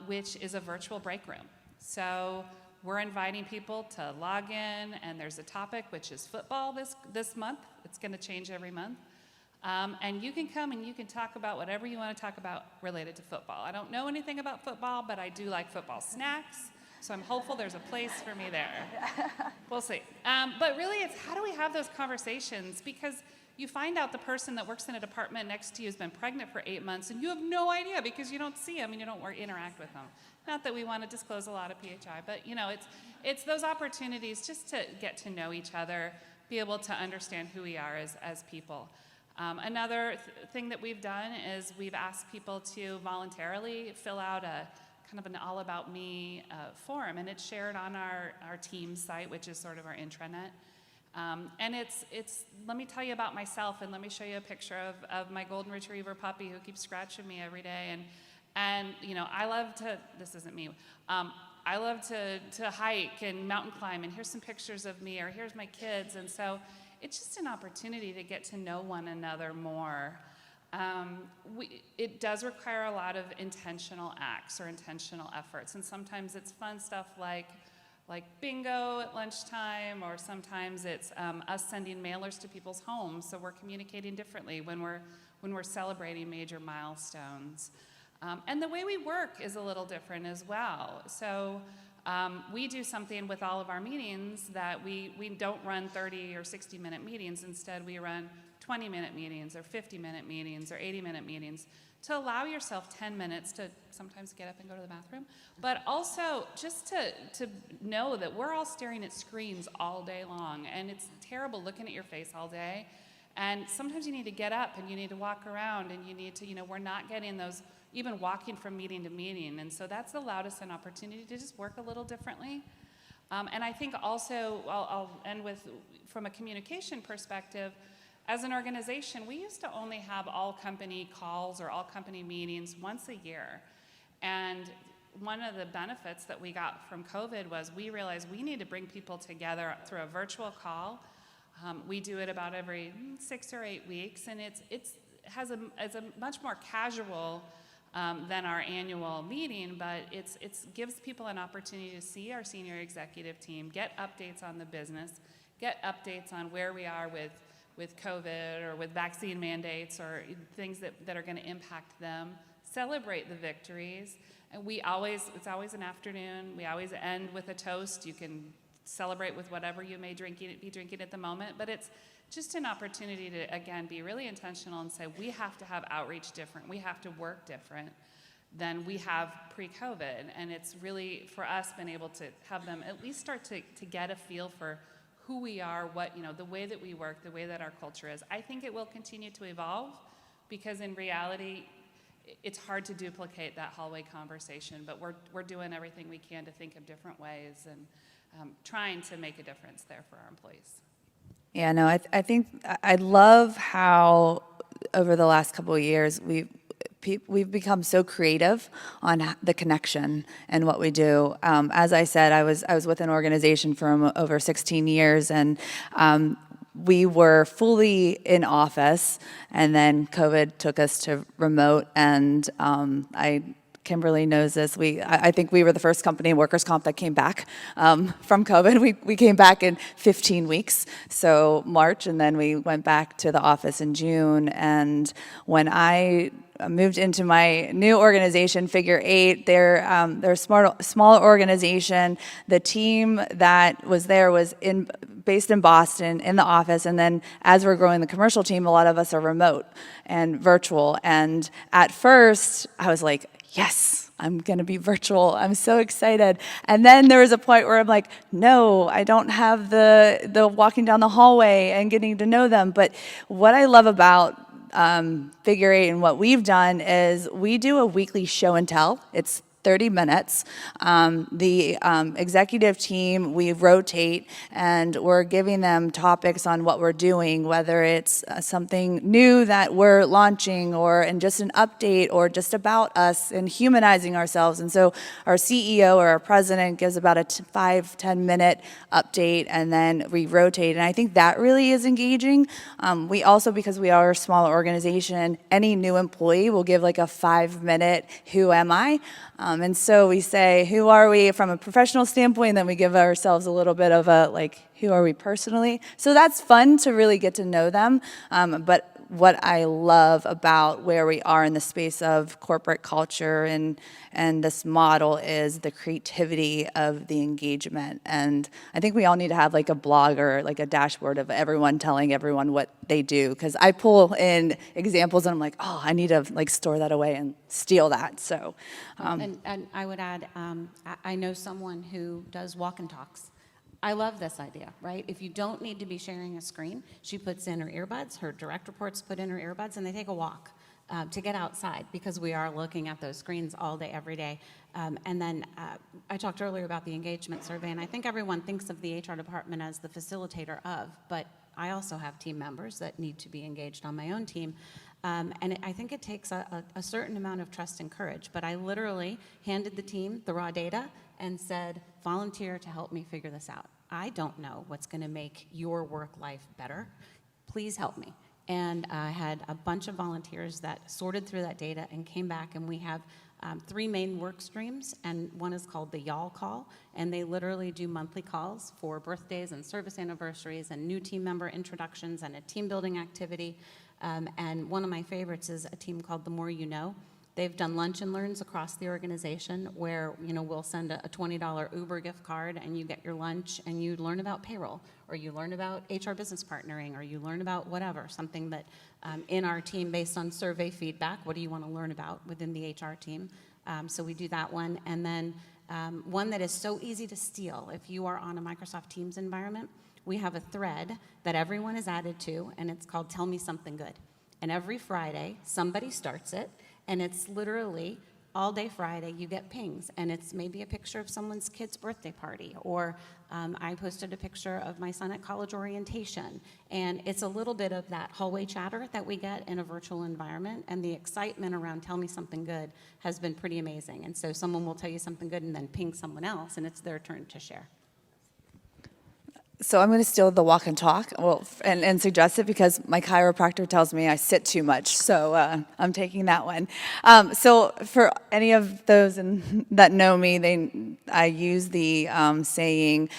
which is a virtual break room. So we're inviting people to log in, and there's a topic, which is football this month. It's going to change every month. And you can come and you can talk about whatever you want to talk about related to football. I don't know anything about football, but I do like football snacks. So I'm hopeful there's a place for me there. We'll see. But really, it's how do we have those conversations? Because you find out the person that works in a department next to you has been pregnant for 8 months, and you have no idea because you don't see them and you don't interact with them. Not that we want to disclose a lot of PHI, but it's those opportunities just to get to know each other, be able to understand who we are as people. Another thing that we've done is we've asked people to voluntarily fill out a kind of an all about me form, and it's shared on our team site, which is sort of our intranet. And it's let me tell you about myself, and let me show you a picture of my golden retriever puppy who keeps scratching me every day. And I love to, this isn't me, I love to hike and mountain climb, and here's some pictures of me, or here's my kids. And so it's just an opportunity to get to know one another more. It does require a lot of intentional acts or intentional efforts, and sometimes it's fun stuff like bingo at lunchtime, or sometimes it's us sending mailers to people's homes, so we're communicating differently when we're celebrating major milestones. And the way we work is a little different as well. So we do something with all of our meetings that we don't run 30 or 60-minute meetings. Instead, we run 20-minute meetings, or 50-minute meetings, or 80-minute meetings, to allow yourself 10 minutes to sometimes get up and go to the bathroom, but also just to know that we're all staring at screens all day long, and it's terrible looking at your face all day. And sometimes you need to get up and you need to walk around, and you need to, we're not getting those, even walking from meeting to meeting. And so that's allowed us an opportunity to just work a little differently. And I think also, I'll end with, from a communication perspective, as an organization, we used to only have all company calls or all company meetings once a year. And one of the benefits that we got from COVID was we realized we need to bring people together through a virtual call. We do it about every 6 or 8 weeks, and it's a much more casual than our annual meeting, but it gives people an opportunity to see our senior executive team, get updates on the business, get updates on where we are with COVID or with vaccine mandates or things that are going to impact them, celebrate the victories. And it's always an afternoon. We always end with a toast. You can celebrate with whatever you may be drinking at the moment, but it's just an opportunity to, again, be really intentional and say, we have to have outreach different. We have to work different than we have pre-COVID. And it's really, for us, been able to have them at least start to get a feel for who we are, the way that we work, the way that our culture is. I think it will continue to evolve, because in reality, it's hard to duplicate that hallway conversation, but we're doing everything we can to think of different ways and trying to make a difference there for our employees. Yeah, no, I think I love how over the last couple of years we've become so creative on the connection and what we do. As I said, I was with an organization for over 16 years, and we were fully in office, and then COVID took us to remote, and Kimberly knows this. I think we were the first company in workers' comp that came back from COVID. We came back in 15 weeks, so March, and then we went back to the office in June. And when I moved into my new organization, Figure 8, they're a small organization. The team that was there was based in Boston in the office, and then as we're growing the commercial team, a lot of us are remote and virtual. And at first, I was like, yes, I'm going to be virtual. I'm so excited. And then there was a point where I'm like, no, I don't have the walking down the hallway and getting to know them. But what I love about Figure 8 and what we've done is we do a weekly show and tell. It's 30 minutes. The executive team, we rotate, and we're giving them topics on what we're doing, whether it's something new that we're launching, and just an update, or just about us and humanizing ourselves. And so our CEO or our president gives about a 5-10 minute update, and then we rotate. And I think that really is engaging. We also, because we are a small organization, any new employee will give like a 5-minute, who am I? And so we say, who are we from a professional standpoint? And then we give ourselves a little bit of a, who are we personally? So that's fun to really get to know them. But what I love about where we are in the space of corporate culture and this model is the creativity of the engagement. And I think we all need to have like a blog or like a dashboard of everyone telling everyone what they do. Because I pull in examples and I'm like, oh, I need to like store that away and steal that. So, and I would add, I know someone who does walk and talks. I love this idea, right? If you don't need to be sharing a screen, she puts in her earbuds, her direct reports put in her earbuds, and they take a walk to get outside, because we are looking at those screens all day, every day. And then I talked earlier about the engagement survey, and I think everyone thinks of the HR department as the facilitator of, but I also have team members that need to be engaged on my own team. I think it takes a certain amount of trust and courage. But I literally handed the team the raw data and said, volunteer to help me figure this out. I don't know what's going to make your work life better. Please help me. And I had a bunch of volunteers that sorted through that data and came back, and we have 3 main work streams, and one is called the Y'all Call, and they literally do monthly calls for birthdays and service anniversaries and new team member introductions and a team building activity. And one of my favorites is a team called The More You Know. They've done lunch and learns across the organization where, we'll send a $20 Uber gift card and you get your lunch and you learn about payroll, or you learn about HR business partnering, or you learn about whatever, something that in our team based on survey feedback, what do you want to learn about within the HR team? So we do that one. And then one that is so easy to steal, if you are on a Microsoft Teams environment, we have a thread that everyone is added to, and it's called Tell Me Something Good. And every Friday, somebody starts it, and it's literally all day Friday, you get pings, and it's maybe a picture of someone's kid's birthday party, or I posted a picture of my son at college orientation, and it's a little bit of that hallway chatter that we get in a virtual environment, and the excitement around Tell Me Something Good has been pretty amazing. And so someone will tell you something good and then ping someone else, and it's their turn to share. So I'm going to steal the walk and talk, and suggest it because my chiropractor tells me I sit too much. So I'm taking that one. So for any of those that know me, I use the saying,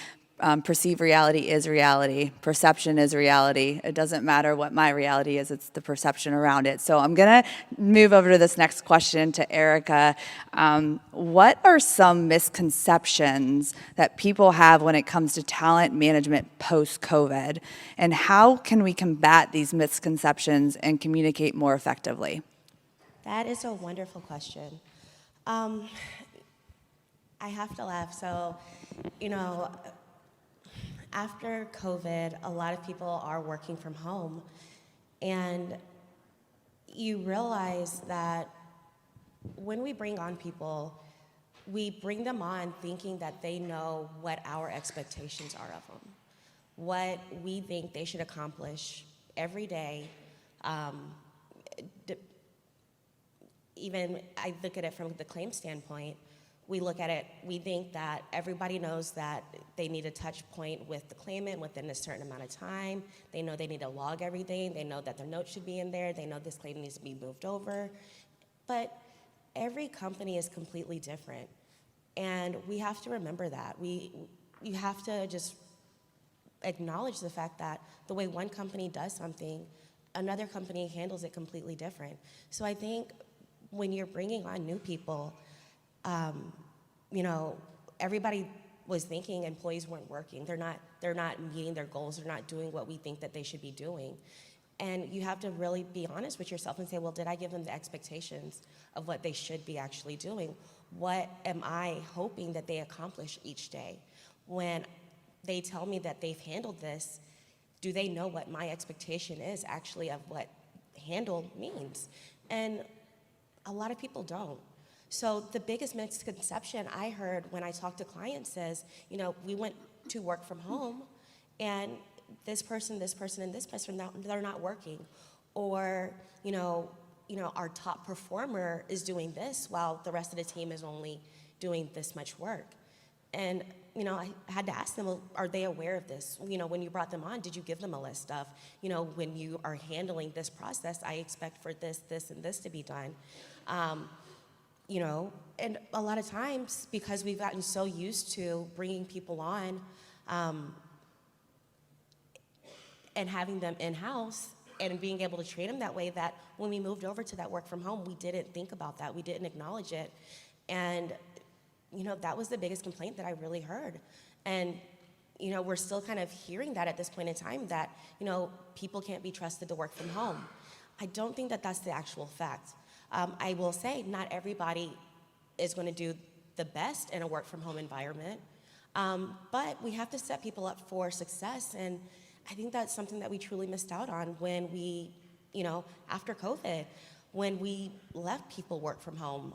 perceived reality is reality. Perception is reality. It doesn't matter what my reality is, it's the perception around it. So I'm going to move over to this next question to Erica. What are some misconceptions that people have when it comes to talent management post-COVID? And how can we combat these misconceptions and communicate more effectively? That is a wonderful question. I have to laugh. So, after COVID, a lot of people are working from home, and you realize that when we bring on people, we bring them on thinking that they know what our expectations are of them, what we think they should accomplish every day. Even I look at it from the claim standpoint. We look at it, we think that everybody knows that they need a touch point with the claimant within a certain amount of time. They know they need to log everything. They know that their notes should be in there. They know this claim needs to be moved over. But every company is completely different. And we have to remember that. You have to just acknowledge the fact that the way one company does something, another company handles it completely different. So I think when you're bringing on new people, everybody was thinking employees weren't working. They're not meeting their goals. They're not doing what we think that they should be doing. And you have to really be honest with yourself and say, well, did I give them the expectations of what they should be actually doing? What am I hoping that they accomplish each day? When they tell me that they've handled this, do they know what my expectation is actually of what handle means? And a lot of people don't. So the biggest misconception I heard when I talked to clients is, we went to work from home, and this person, and this person, they're not working. Or, our top performer is doing this while the rest of the team is only doing this much work. And, I had to ask them, well, are they aware of this? When you brought them on, did you give them a list of, when you are handling this process, I expect for this, and this to be done. And a lot of times, because we've gotten so used to bringing people on and having them in-house and being able to train them that way, that when we moved over to that work from home, we didn't think about that. We didn't acknowledge it. And, that was the biggest complaint that I really heard. And, we're still kind of hearing that at this point in time, that, people can't be trusted to work from home. I don't think that that's the actual fact. I will say not everybody is going to do the best in a work from home environment, but we have to set people up for success. And I think that's something that we truly missed out on when we, after COVID, when we left people work from home.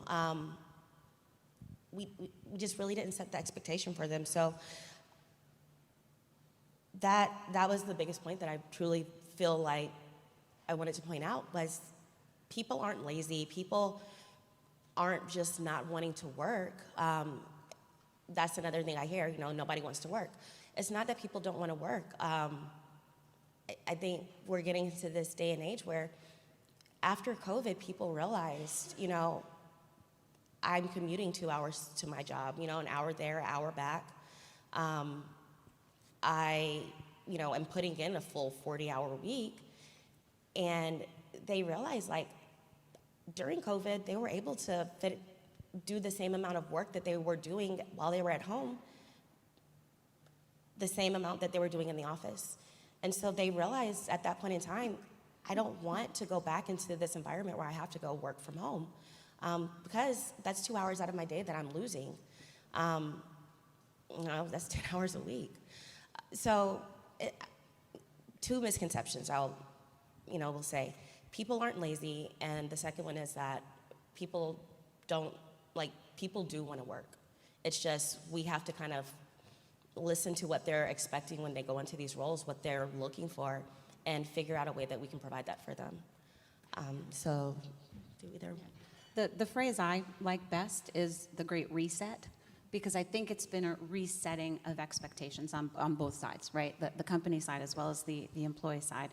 We just really didn't set the expectation for them. So that was the biggest point that I truly feel like I wanted to point out was, people aren't lazy. People aren't just not wanting to work. That's another thing I hear, nobody wants to work. It's not that people don't want to work. I think we're getting into this day and age where after COVID, people realized, I'm commuting 2 hours to my job, an hour there, an hour back. I, am putting in a full 40-hour week. And they realized, like, during COVID, they were able to do the same amount of work that they were doing while they were at home, the same amount that they were doing in the office. And so they realized at that point in time, I don't want to go back into this environment where I have to go work from home, because that's 2 hours out of my day that I'm losing. That's 10 hours a week. So two misconceptions we'll say. People aren't lazy, and the second one is that people do want to work. It's just we have to kind of listen to what they're expecting when they go into these roles, what they're looking for, and figure out a way that we can provide that for them. So do either. The phrase I like best is the Great Reset, because I think it's been a resetting of expectations on both sides, right? The company side as well as the employee side.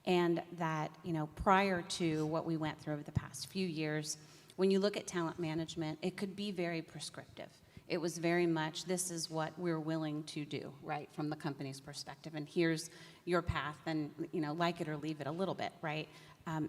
And that, prior to what we went through over the past few years, when you look at talent management, it could be very prescriptive. It was very much, this is what we're willing to do, right, from the company's perspective, and here's your path, and, like it or leave it a little bit, right?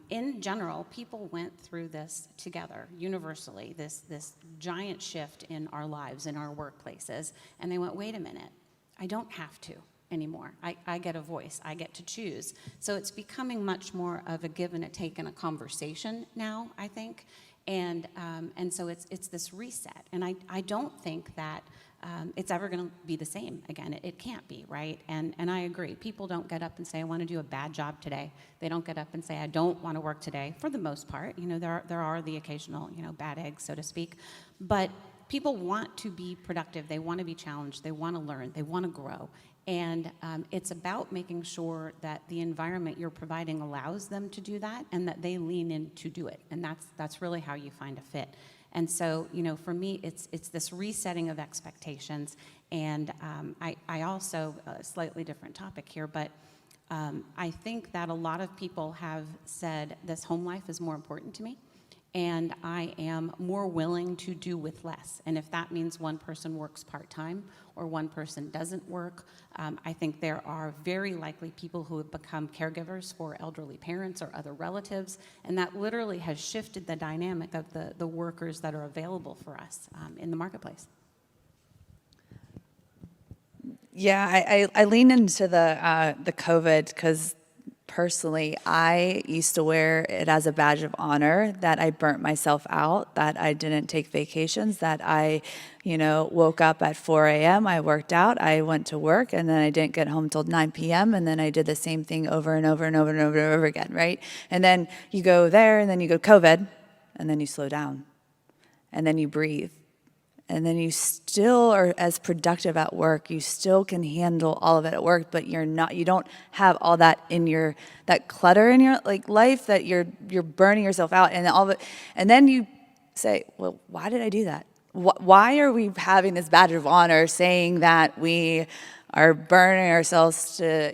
In general, people went through this together, universally, this giant shift in our lives, in our workplaces, and they went, wait a minute, I don't have to anymore. I get a voice. I get to choose. So it's becoming much more of a give and a take and a conversation now, I think. And so it's this reset. And I don't think that it's ever going to be the same again. It can't be, right? And I agree. People don't get up and say, I want to do a bad job today. They don't get up and say, I don't want to work today, for the most part. There are the occasional, bad eggs, so to speak. But people want to be productive. They want to be challenged. They want to learn. They want to grow. And it's about making sure that the environment you're providing allows them to do that, and that they lean in to do it. And that's really how you find a fit. And so, for me, it's this resetting of expectations. And I also, a slightly different topic here, but I think that a lot of people have said this home life is more important to me, and I am more willing to do with less. And if that means one person works part-time or one person doesn't work, I think there are very likely people who have become caregivers for elderly parents or other relatives, and that literally has shifted the dynamic of the workers that are available for us in the marketplace. Yeah, I lean into the COVID because personally, I used to wear it as a badge of honor that I burnt myself out, that I didn't take vacations, that I, woke up at 4 a.m., I worked out, I went to work, and then I didn't get home till 9 p.m., and then I did the same thing over and over and over and over and over again, right? And then you go there, and then you go COVID, and then you slow down, and then you breathe. And then you still are as productive at work. You still can handle all of it at work, but you don't have all that in that clutter in your life that you're burning yourself out, and all of it. And then you say, well, why did I do that? Why are we having this badge of honor saying that we are burning ourselves to,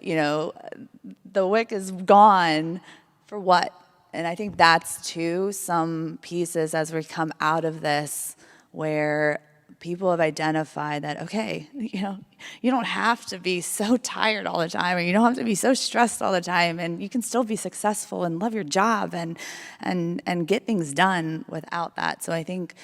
the wick is gone for what? And I think that's too some pieces as we come out of this, where people have identified that, okay, you don't have to be so tired all the time, or you don't have to be so stressed all the time, and you can still be successful and love your job and get things done without that. So I think,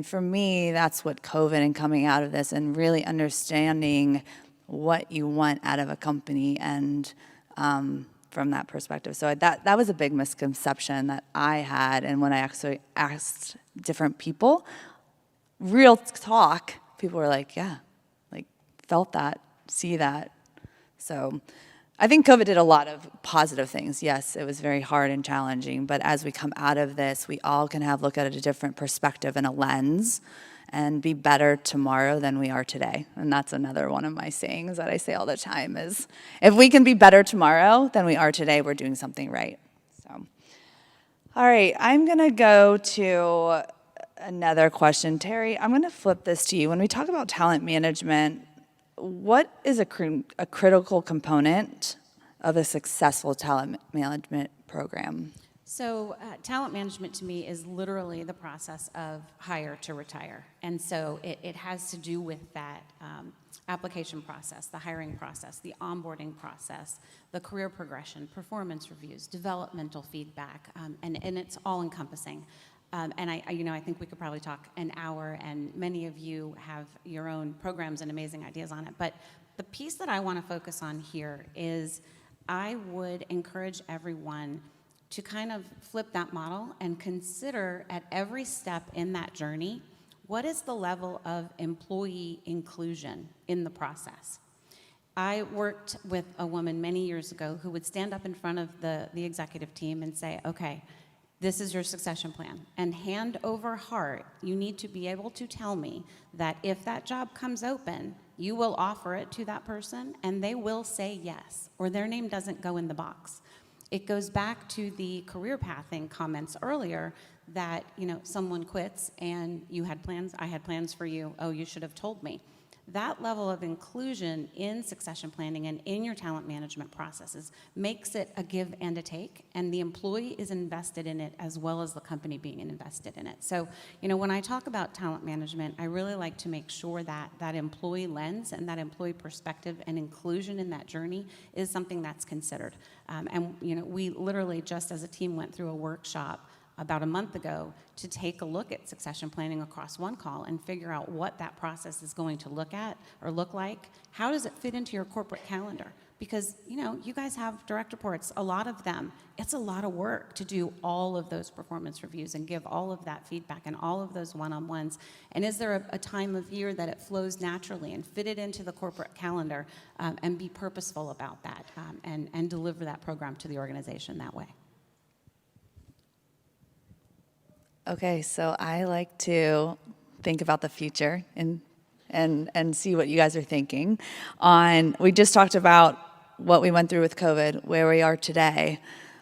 for me, that's what COVID and coming out of this and really understanding what you want out of a company and from that perspective. So that was a big misconception that I had, and when I actually asked different people, real talk, people were like, yeah, felt that, see that. So I think COVID did a lot of positive things. Yes, it was very hard and challenging, but as we come out of this, we all can look at it a different perspective and a lens and be better tomorrow than we are today. And that's another one of my sayings that I say all the time is, if we can be better tomorrow than we are today, we're doing something right. So All right, I'm going to go to another question. Terry, I'm going to flip this to you. When we talk about talent management, what is a critical component of a successful talent management program? So, talent management to me is literally the process of hire to retire. And so it has to do with that application process, the hiring process, the onboarding process, the career progression, performance reviews, developmental feedback, and it's all encompassing. And I think we could probably talk an hour, and many of you have your own programs and amazing ideas on it. But the piece that I want to focus on here is I would encourage everyone to kind of flip that model and consider at every step in that journey, what is the level of employee inclusion in the process? I worked with a woman many years ago who would stand up in front of the executive team and say, okay, this is your succession plan. And hand over heart, you need to be able to tell me that if that job comes open, you will offer it to that person and they will say yes, or their name doesn't go in the box. It goes back to the career pathing comments earlier that, someone quits and you had plans, I had plans for you, oh, you should have told me. That level of inclusion in succession planning and in your talent management processes makes it a give and a take, and the employee is invested in it as well as the company being invested in it. So, when I talk about talent management, I really like to make sure that that employee lens and that employee perspective and inclusion in that journey is something that's considered. We literally just as a team went through a workshop about a month ago to take a look at succession planning across one call and figure out what that process is going to look like. How does it fit into your corporate calendar? Because, you guys have direct reports, a lot of them. It's a lot of work to do all of those performance reviews and give all of that feedback and all of those one-on-ones. And is there a time of year that it flows naturally and fit it into the corporate calendar and be purposeful about that and deliver that program to the organization that way? Okay, so I like to think about the future and see what you guys are thinking. We just talked about what we went through with COVID, where we are today,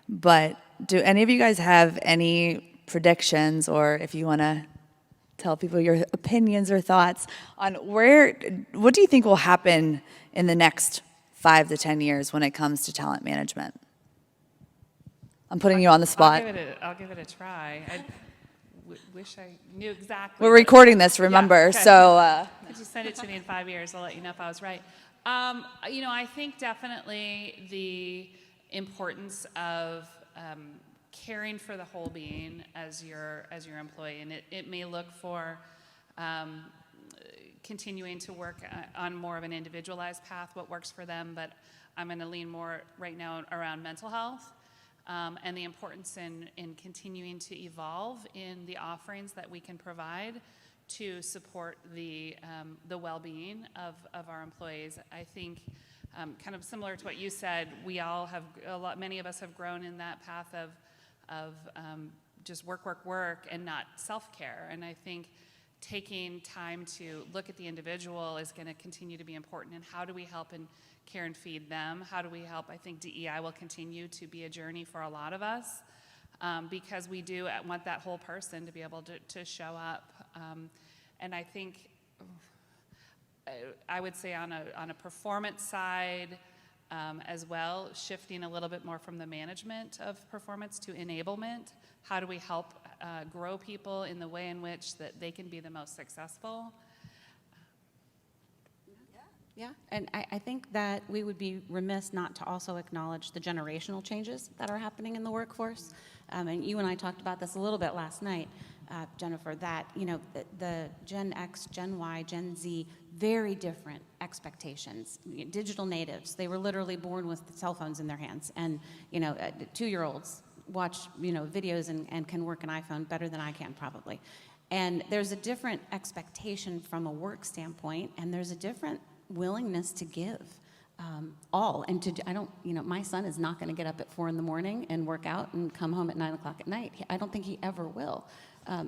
but do any of you guys have any predictions, or if you want to tell people your opinions or thoughts on what do you think will happen in the next 5 to 10 years when it comes to talent management? I'm putting you on the spot. I'll give it a try. Wish I knew exactly. We're recording this, remember, yeah, okay. So... Could you send it to me in 5 years? I'll let you know if I was right. I think definitely the importance of caring for the whole being as your employee, and it may look for continuing to work on more of an individualized path, what works for them, but I'm going to lean more right now around mental health. And the importance in continuing to evolve in the offerings that we can provide to support the well-being of our employees. I think, kind of similar to what you said, many of us have grown in that path of just work, and not self-care. And I think taking time to look at the individual is going to continue to be important. And how do we help and care and feed them? How do we help? I think DEI will continue to be a journey for a lot of us because we do want that whole person to be able to show up. And I think I would say on a performance side as well, shifting a little bit more from the management of performance to enablement. How do we help grow people in the way in which that they can be the most successful? Yeah, and I think that we would be remiss not to also acknowledge the generational changes that are happening in the workforce. And you and I talked about this a little bit last night, Jennifer, that, the Gen X, Gen Y, Gen Z, very different expectations. Digital natives, they were literally born with cell phones in their hands. And, 2-year-olds watch, videos and can work an iPhone better than I can probably. And there's a different expectation from a work standpoint, and there's a different willingness to give all. And I don't, my son is not going to get up at 4 in the morning and work out and come home at 9 o'clock at night. I don't think he ever will.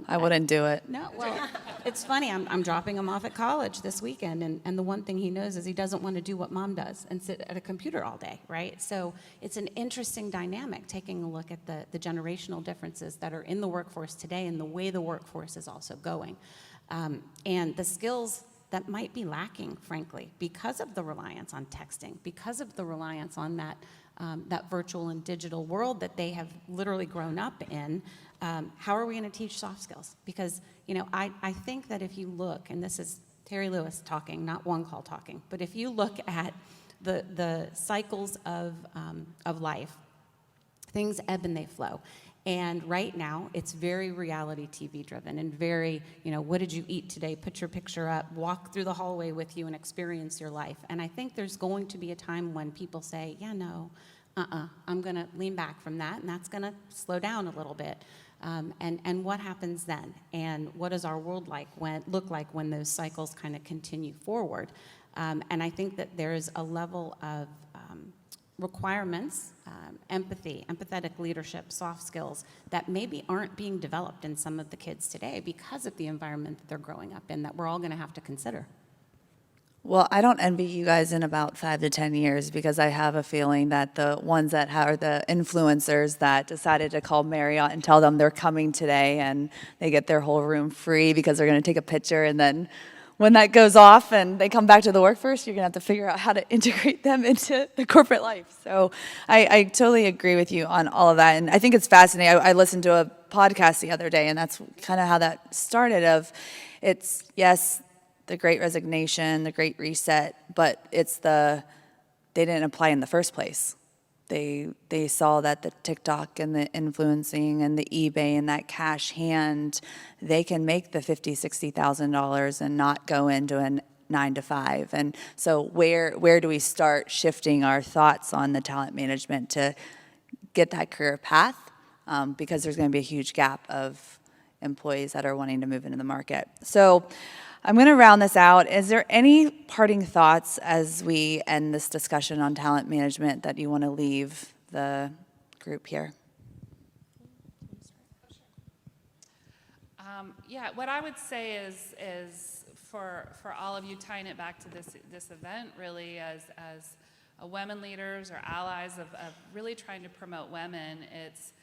I wouldn't do it. No, well, it's funny. I'm dropping him off at college this weekend, and the one thing he knows is he doesn't want to do what mom does and sit at a computer all day, right? So it's an interesting dynamic, taking a look at the generational differences that are in the workforce today and the way the workforce is also going. And the skills that might be lacking, frankly, because of the reliance on texting, because of the reliance on that virtual and digital world that they have literally grown up in. How are we going to teach soft skills? Because, I think that if you look, and this is Terry Lewis talking, not One Call talking, but if you look at the cycles of life, things ebb and they flow. And right now, it's very reality TV driven and very, what did you eat today? Put your picture up, walk through the hallway with you and experience your life. And I think there's going to be a time when people say, yeah, no, I'm going to lean back from that, and that's going to slow down a little bit. And what happens then? And what does our world look like when those cycles kind of continue forward? And I think that there is a level of requirements, empathy, empathetic leadership, soft skills that maybe aren't being developed in some of the kids today because of the environment that they're growing up in that we're all going to have to consider. Well, I don't envy you guys in about 5 to 10 years, because I have a feeling that the ones that are the influencers that decided to call Marriott and tell them they're coming today, and they get their whole room free because they're going to take a picture, and then when that goes off and they come back to the workforce, you're going to have to figure out how to integrate them into the corporate life. So I totally agree with you on all of that. And I think it's fascinating. I listened to a podcast the other day, and that's kind of how that started. It's, yes, the Great Resignation, the Great Reset, but they didn't apply in the first place. They saw that the TikTok and the influencing and the eBay and that cash hand, they can make the $50,000, $60,000 and not go into a 9 to 5. And so where do we start shifting our thoughts on the talent management to get that career path? Because there's going to be a huge gap of employees that are wanting to move into the market. So I'm going to round this out. Is there any parting thoughts as we end this discussion on talent management that you want to leave the group here? What I would say is for all of you, tying it back to this event, really as women leaders or allies of really trying to promote women, it's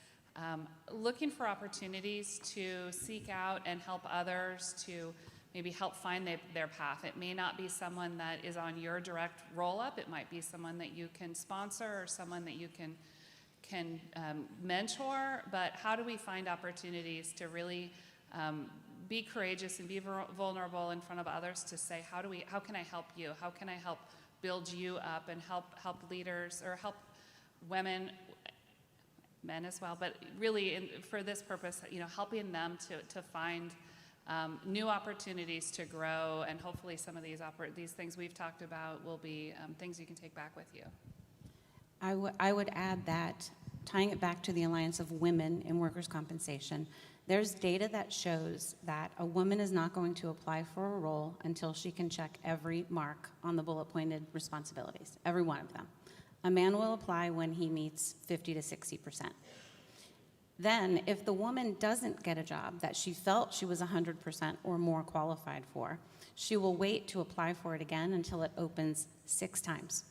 looking for opportunities to seek out and help others to maybe help find their path. It may not be someone that is on your direct roll-up. It might be someone that you can sponsor or someone that you can mentor. But how do we find opportunities to really be courageous and be vulnerable in front of others to say, how can I help you? How can I help build you up and help leaders or help women, men as well, but really for this purpose, helping them to find new opportunities to grow, and hopefully some of these things we've talked about will be things you can take back with you. I would add that, tying it back to the Alliance of Women in Workers' Compensation, there's data that shows that a woman is not going to apply for a role until she can check every mark on the bullet-pointed responsibilities, every one of them. A man will apply when he meets 50 to 60%. Then, if the woman doesn't get a job that she felt she was 100% or more qualified for, she will wait to apply for it again until it opens 6 times.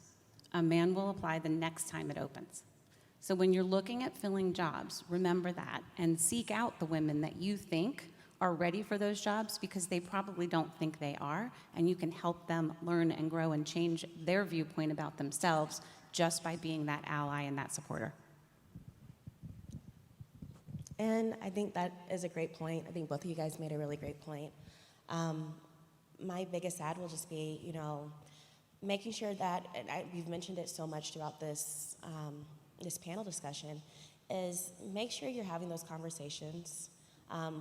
A man will apply the next time it opens. So when you're looking at filling jobs, remember that and seek out the women that you think are ready for those jobs, because they probably don't think they are, and you can help them learn and grow and change their viewpoint about themselves just by being that ally and that supporter. And I think that is a great point. I think both of you guys made a really great point. My biggest ad will just be, making sure that, and you've mentioned it so much throughout this panel discussion, is make sure you're having those conversations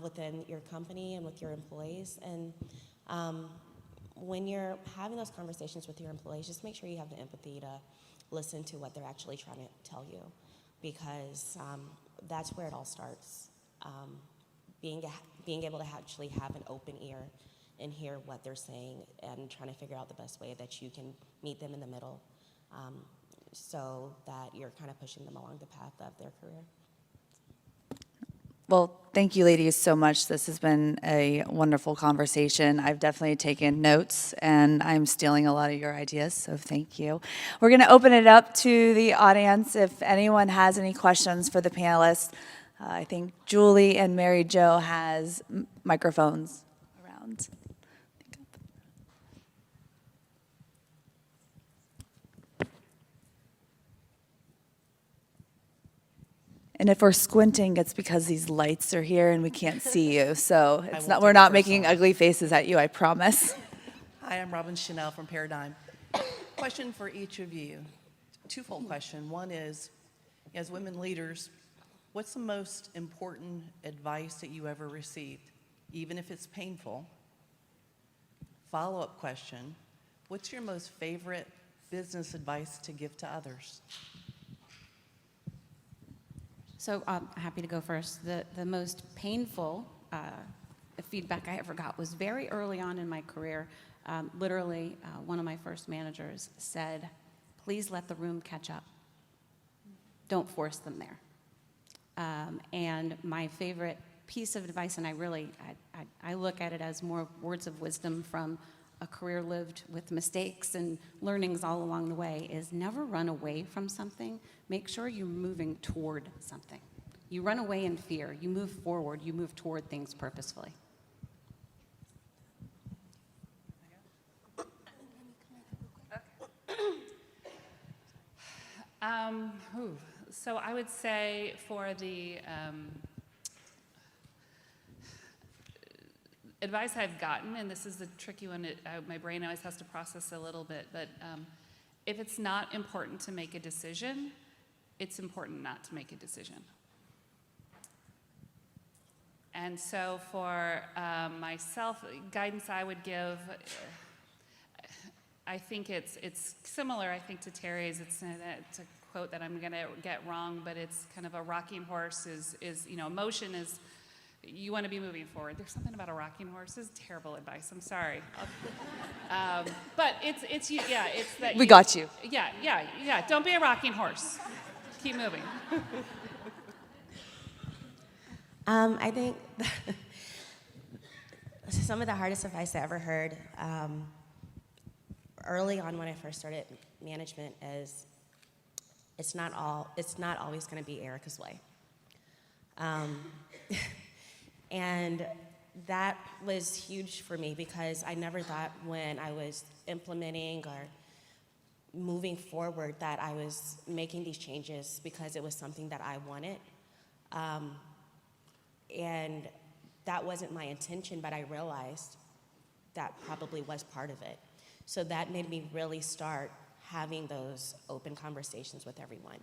within your company and with your employees. And when you're having those conversations with your employees, just make sure you have the empathy to listen to what they're actually trying to tell you, because that's where it all starts. Being able to actually have an open ear and hear what they're saying and trying to figure out the best way that you can meet them in the middle. so that you're kind of pushing them along the path of their career. Well, thank you, ladies, so much. This has been a wonderful conversation. I've definitely taken notes, and I'm stealing a lot of your ideas, so thank you. We're going to open it up to the audience. If anyone has any questions for the panelists, I think Julie and Mary Jo has microphones around. And if we're squinting, it's because these lights are here and we can't see you. So it's not, we're not making ugly faces at you, I promise. Hi, I'm Robin Chanel from Paradigm. Question for each of you. Twofold question. One is, as women leaders, what's the most important advice that you ever received, even if it's painful? Follow-up question, what's your most favorite business advice to give to others? So I'm happy to go first. The most painful feedback I ever got was very early on in my career. Literally, one of my first managers said, please let the room catch up. Don't force them there. And my favorite piece of advice, and I look at it as more words of wisdom from a career lived with mistakes and learnings all along the way, is never run away from something. Make sure you're moving toward something. You run away in fear. You move forward. You move toward things purposefully. So I would say for the advice I've gotten, and this is the tricky one, my brain always has to process a little bit, but if it's not important to make a decision, it's important not to make a decision. And so for myself, guidance I would give, I think it's similar, I think, to Terry's. It's a quote that I'm going to get wrong, but it's kind of a rocking horse is emotion is, you want to be moving forward. There's something about a rocking horse. This is terrible advice. I'm sorry. But it's that. We got you. Yeah. Don't be a rocking horse. Keep moving. I think some of the hardest advice I ever heard early on when I first started management is it's not always going to be Erica's way. And that was huge for me because I never thought when I was implementing or moving forward that I was making these changes because it was something that I wanted. And that wasn't my intention, but I realized that probably was part of it. So that made me really start having those open conversations with everyone.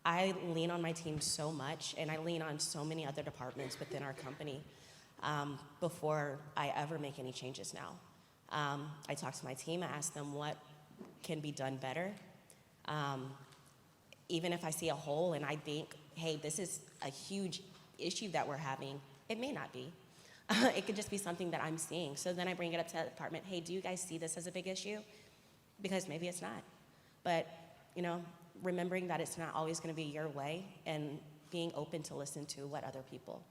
I lean on my team so much, and I lean on so many other departments within our company before I ever make any changes now. I talk to my team, I ask them what can be done better. Even if I see a hole and I think, hey, this is a huge issue that we're having, it may not be. It could just be something that I'm seeing. So then I bring it up to the department, hey, do you guys see this as a big issue? Because maybe it's not. But, remembering that it's not always going to be your way and being open to listen to what other people,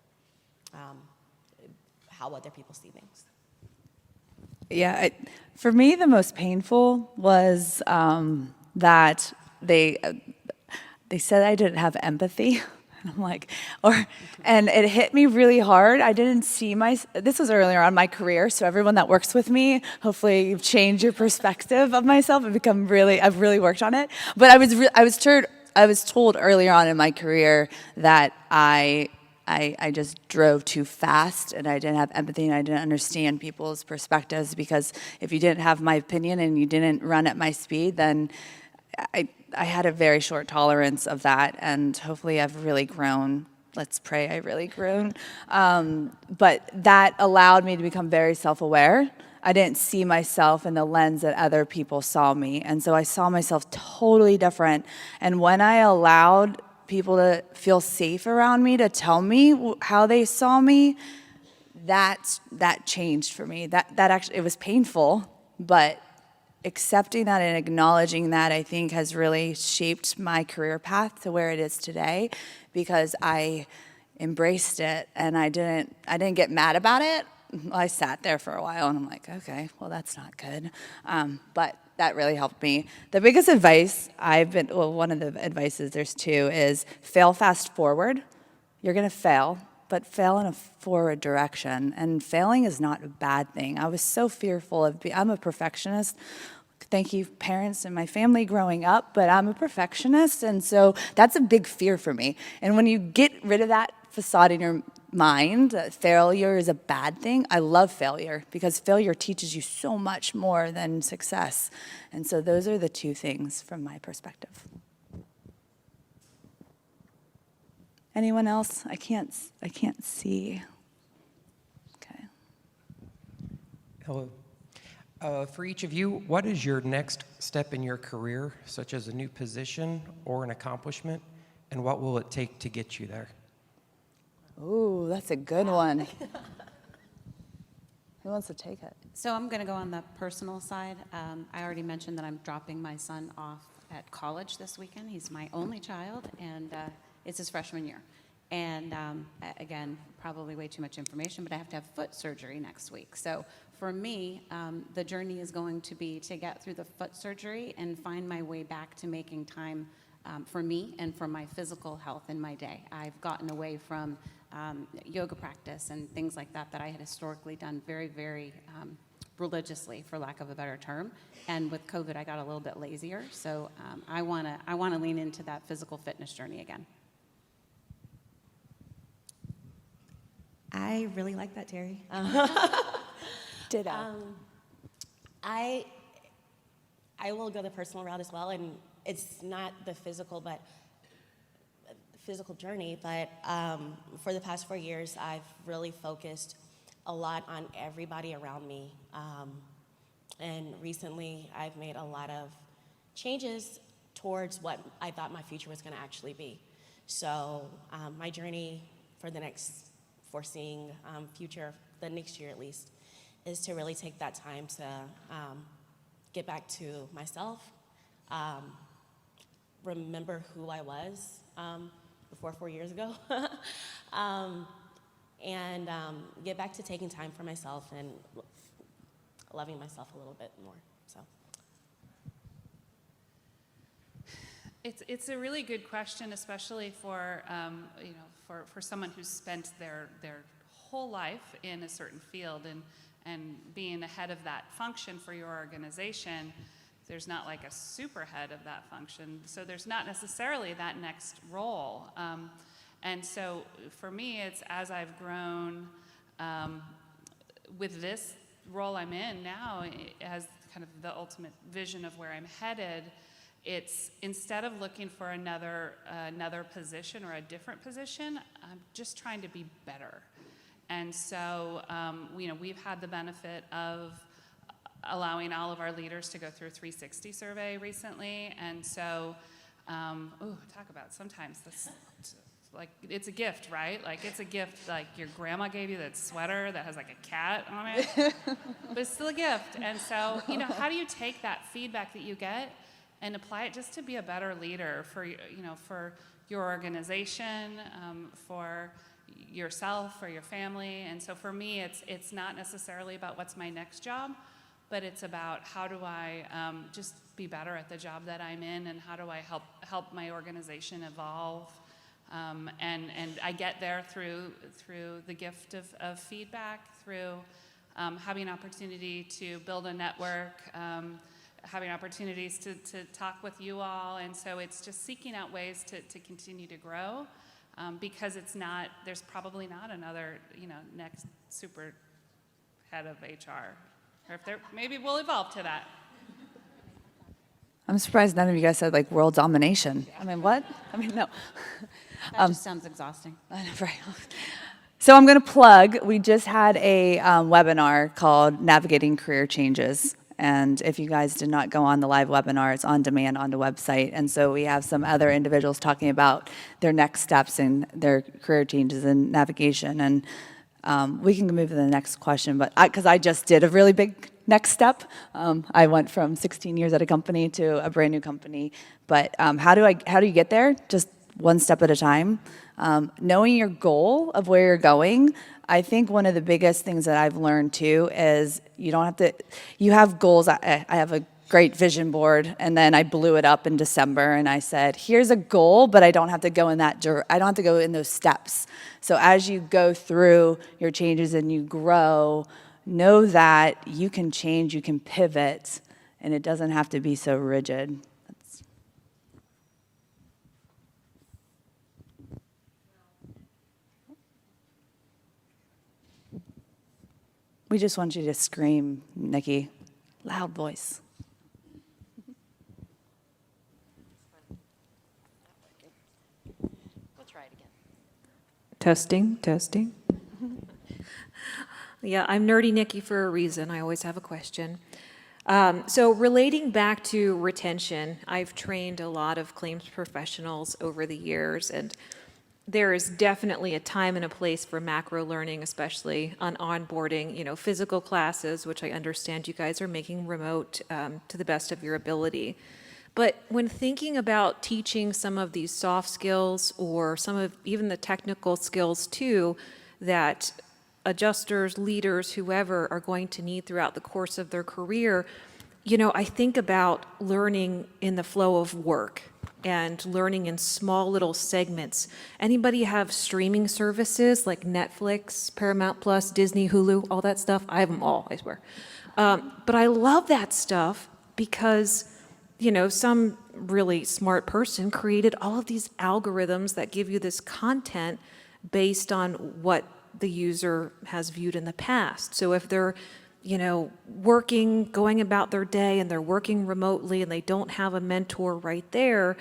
how other people see things. Yeah, for me, the most painful was that they said I didn't have empathy. And I'm like, and it hit me really hard. I didn't see this was earlier on in my career, so everyone that works with me, hopefully you've changed your perspective of myself and I've really worked on it. But I was told earlier on in my career that I just drove too fast and I didn't have empathy and I didn't understand people's perspectives because if you didn't have my opinion and you didn't run at my speed, then I had a very short tolerance of that, and hopefully I've really grown. Let's pray I really grown. But that allowed me to become very self-aware. I didn't see myself in the lens that other people saw me, and so I saw myself totally different. And when I allowed people to feel safe around me, to tell me how they saw me, that changed for me. That actually, it was painful, but accepting that and acknowledging that, I think, has really shaped my career path to where it is today, because I embraced it and I didn't get mad about it. I sat there for a while and I'm like, okay, well, that's not good. But that really helped me. The biggest advice one of the advices, there's two, is fail fast forward. You're gonna fail, but fail in a forward direction. And failing is not a bad thing. I was so fearful I'm a perfectionist. Thank you, parents and my family growing up, but I'm a perfectionist, and so that's a big fear for me. And when you get rid of that facade in your mind that failure is a bad thing, I love failure, because failure teaches you so much more than success. And so those are the two things from my perspective. Anyone else? I can't see. Okay. Hello. For each of you, what is your next step in your career, such as a new position or an accomplishment, and what will it take to get you there? Ooh, that's a good one. Who wants to take it? So I'm going to go on the personal side. I already mentioned that I'm dropping my son off at college this weekend. He's my only child, and it's his freshman year. And again, probably way too much information, but I have to have foot surgery next week. So for me, the journey is going to be to get through the foot surgery and find my way back to making time for me and for my physical health in my day. I've gotten away from yoga practice and things like that I had historically done very, very religiously, for lack of a better term. And with COVID, I got a little bit lazier. So I wanna lean into that physical fitness journey again. I really like that, Terry. Ditto. I will go the personal route as well, and it's not the physical journey, but for the past 4 years, I've really focused a lot on everybody around me. And recently, I've made a lot of changes towards what I thought my future was going to actually be. So my journey for the next foreseeing future, the next year at least, is to really take that time to get back to myself, remember who I was before 4 years ago, and get back to taking time for myself and loving myself a little bit more. So. It's a really good question, especially for for someone who's spent their whole life in a certain field and being the head of that function for your organization. There's not like a super head of that function, so there's not necessarily that next role. And so for me, it's as I've grown with this role I'm in now as kind of the ultimate vision of where I'm headed. It's instead of looking for another position or a different position, I'm just trying to be better. And so, we've had the benefit of allowing all of our leaders to go through a 360 survey recently. And so, talk about sometimes this, like, it's a gift, right? Like, it's a gift, like your grandma gave you that sweater that has like a cat on it, but it's still a gift. And so, how do you take that feedback that you get and apply it just to be a better leader for your organization, for yourself, for your family? And so for me, it's not necessarily about what's my next job, but it's about how do I just be better at the job that I'm in, and how do I help my organization evolve. And I get there through the gift of feedback, through having opportunity to build a network, having opportunities to talk with you all. And so it's just seeking out ways to continue to grow, because there's probably not another, next super head of HR. Or if maybe we'll evolve to that. I'm surprised none of you guys said like world domination. I mean, what? I mean, no. That just sounds exhausting. Right. So I'm going to plug, we just had a webinar called Navigating Career Changes. And if you guys did not go on the live webinar, it's on demand on the website. And so we have some other individuals talking about their next steps in their career changes and navigation. And we can move to the next question, but because I just did a really big next step. I went from 16 years at a company to a brand new company. But how do you get there? Just one step at a time. Knowing your goal of where you're going, I think one of the biggest things that I've learned too is you don't have to, you have goals. I have a great vision board, and then I blew it up in December and I said, here's a goal, but I don't have to go in I don't have to go in those steps. So as you go through your changes and you grow, know that you can change, you can pivot, and it doesn't have to be so rigid. We just want you to scream, Nikki. Loud voice. We'll try it again. Testing, testing. Yeah, I'm Nerdy Nikki for a reason. I always have a question. So relating back to retention, I've trained a lot of claims professionals over the years, and there is definitely a time and a place for macro learning, especially on onboarding, physical classes, which I understand you guys are making remote to the best of your ability. But when thinking about teaching some of these soft skills or some of even the technical skills too, that adjusters, leaders, whoever are going to need throughout the course of their career, I think about learning in the flow of work and learning in small little segments. Anybody have streaming services like Netflix, Paramount Plus, Disney, Hulu, all that stuff? I have them all, I swear. But I love that stuff because, some really smart person created all of these algorithms that give you this content based on what the user has viewed in the past. So if they're working, going about their day, and they're working remotely and they don't have a mentor right there,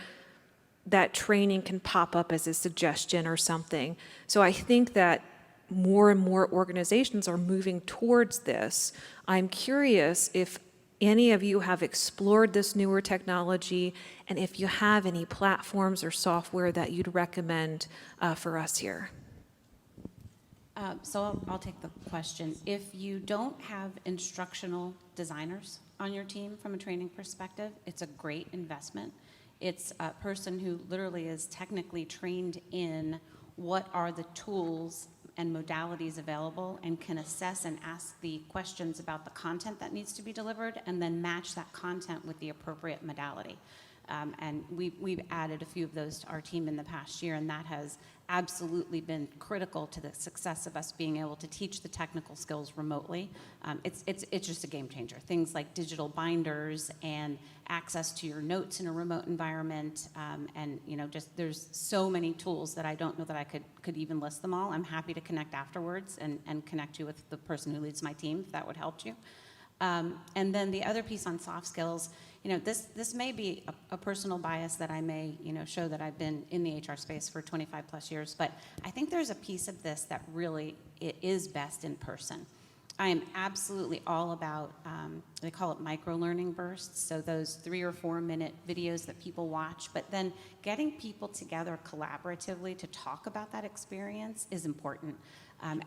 that training can pop up as a suggestion or something. So I think that more and more organizations are moving towards this. I'm curious if any of you have explored this newer technology, and if you have any platforms or software that you'd recommend for us here. So I'll take the question. If you don't have instructional designers on your team from a training perspective, it's a great investment. It's a person who literally is technically trained in what are the tools and modalities available and can assess and ask the questions about the content that needs to be delivered and then match that content with the appropriate modality. And we've added a few of those to our team in the past year, and that has absolutely been critical to the success of us being able to teach the technical skills remotely. It's just a game changer. Things like digital binders and access to your notes in a remote environment, and just there's so many tools that I don't know that I could even list them all. I'm happy to connect afterwards and connect you with the person who leads my team if that would help you. And then the other piece on soft skills, this may be a personal bias that I may, show that I've been in the HR space for 25 plus years, but I think there's a piece of this that really it is best in person. I am absolutely all about, they call it micro-learning bursts, so those 3 or 4 minute videos that people watch, but then getting people together collaboratively to talk about that experience is important.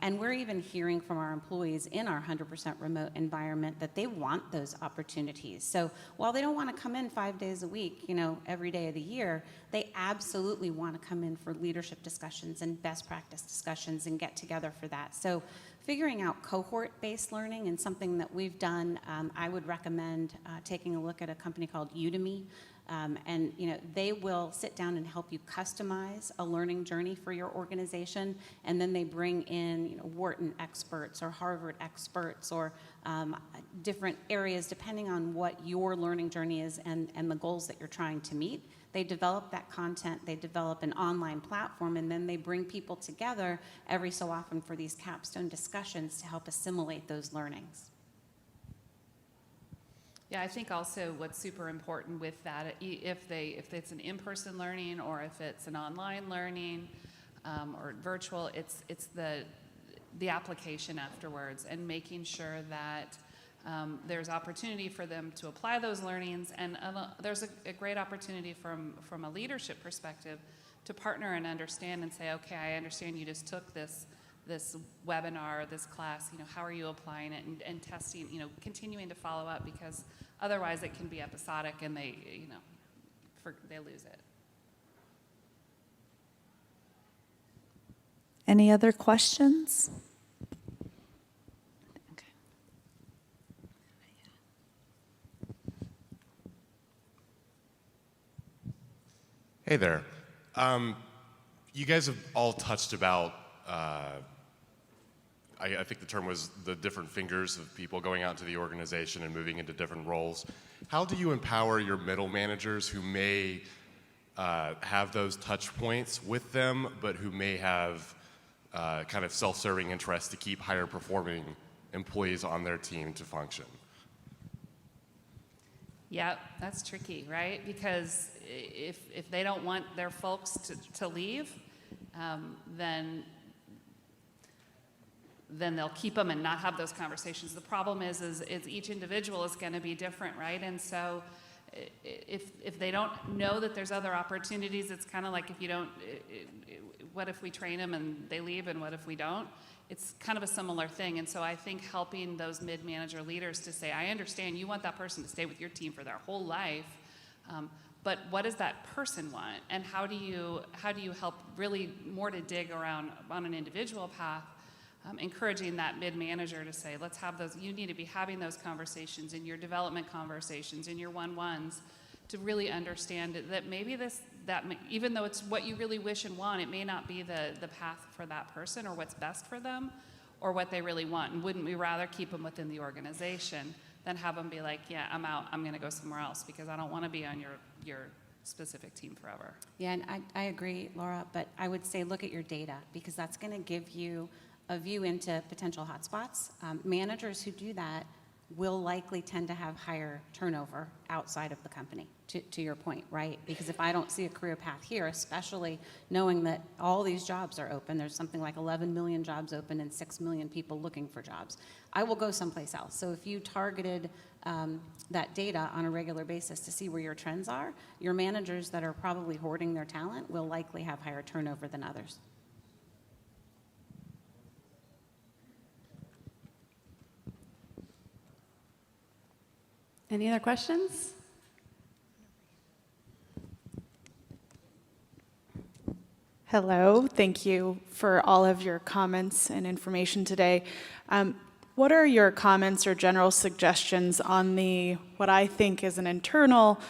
And we're even hearing from our employees in our 100% remote environment that they want those opportunities. So while they don't want to come in 5 days a week, every day of the year, they absolutely want to come in for leadership discussions and best practice discussions and get together for that. So figuring out cohort-based learning and something that we've done, I would recommend taking a look at a company called Udemy. And they will sit down and help you customize a learning journey for your organization, and then they bring in Wharton experts or Harvard experts or different areas depending on what your learning journey is and the goals that you're trying to meet. They develop that content, they develop an online platform, and then they bring people together every so often for these capstone discussions to help assimilate those learnings. Yeah, I think also what's super important with that, if it's an in-person learning or if it's an online learning or virtual, it's the application afterwards and making sure that there's opportunity for them to apply those learnings, and there's a great opportunity from a leadership perspective to partner and understand and say, okay, I understand you just took this this webinar, this class, how are you applying it, and testing, continuing to follow up, because otherwise it can be episodic and they lose it. Any other questions? Hey there. You guys have all touched about, I think the term was the different fingers of people going out into the organization and moving into different roles. How do you empower your middle managers who may have those touch points with them, but who may have kind of self-serving interests to keep higher performing employees on their team to function? Yeah, that's tricky, right? Because if they don't want their folks to leave, then they'll keep them and not have those conversations. The problem is each individual is going to be different, right? And so if they don't know that there's other opportunities, it's kind of like if you don't, what if we train them and they leave, and what if we don't? It's kind of a similar thing. And so I think helping those mid-manager leaders to say, I understand you want that person to stay with your team for their whole life, but what does that person want? And how do you help really more to dig around on an individual path, encouraging that mid-manager to say, let's have those, you need to be having those conversations in your development conversations, in your one-ones, to really understand that maybe even though it's what you really wish and want, it may not be the path for that person or what's best for them or what they really want. And wouldn't we rather keep them within the organization than have them be like, yeah, I'm out, I'm going to go somewhere else because I don't want to be on your specific team forever. Yeah, and I agree, Laura, but I would say look at your data, because that's going to give you a view into potential hotspots. Managers who do that will likely tend to have higher turnover outside of the company, to your point, right? Because if I don't see a career path here, especially knowing that all these jobs are open, there's something like 11 million jobs open and 6 million people looking for jobs, I will go someplace else. So if you targeted that data on a regular basis to see where your trends are, your managers that are probably hoarding their talent will likely have higher turnover than others. Any other questions? Hello, thank you for all of your comments and information today. What are your comments or general suggestions on what I think is an internal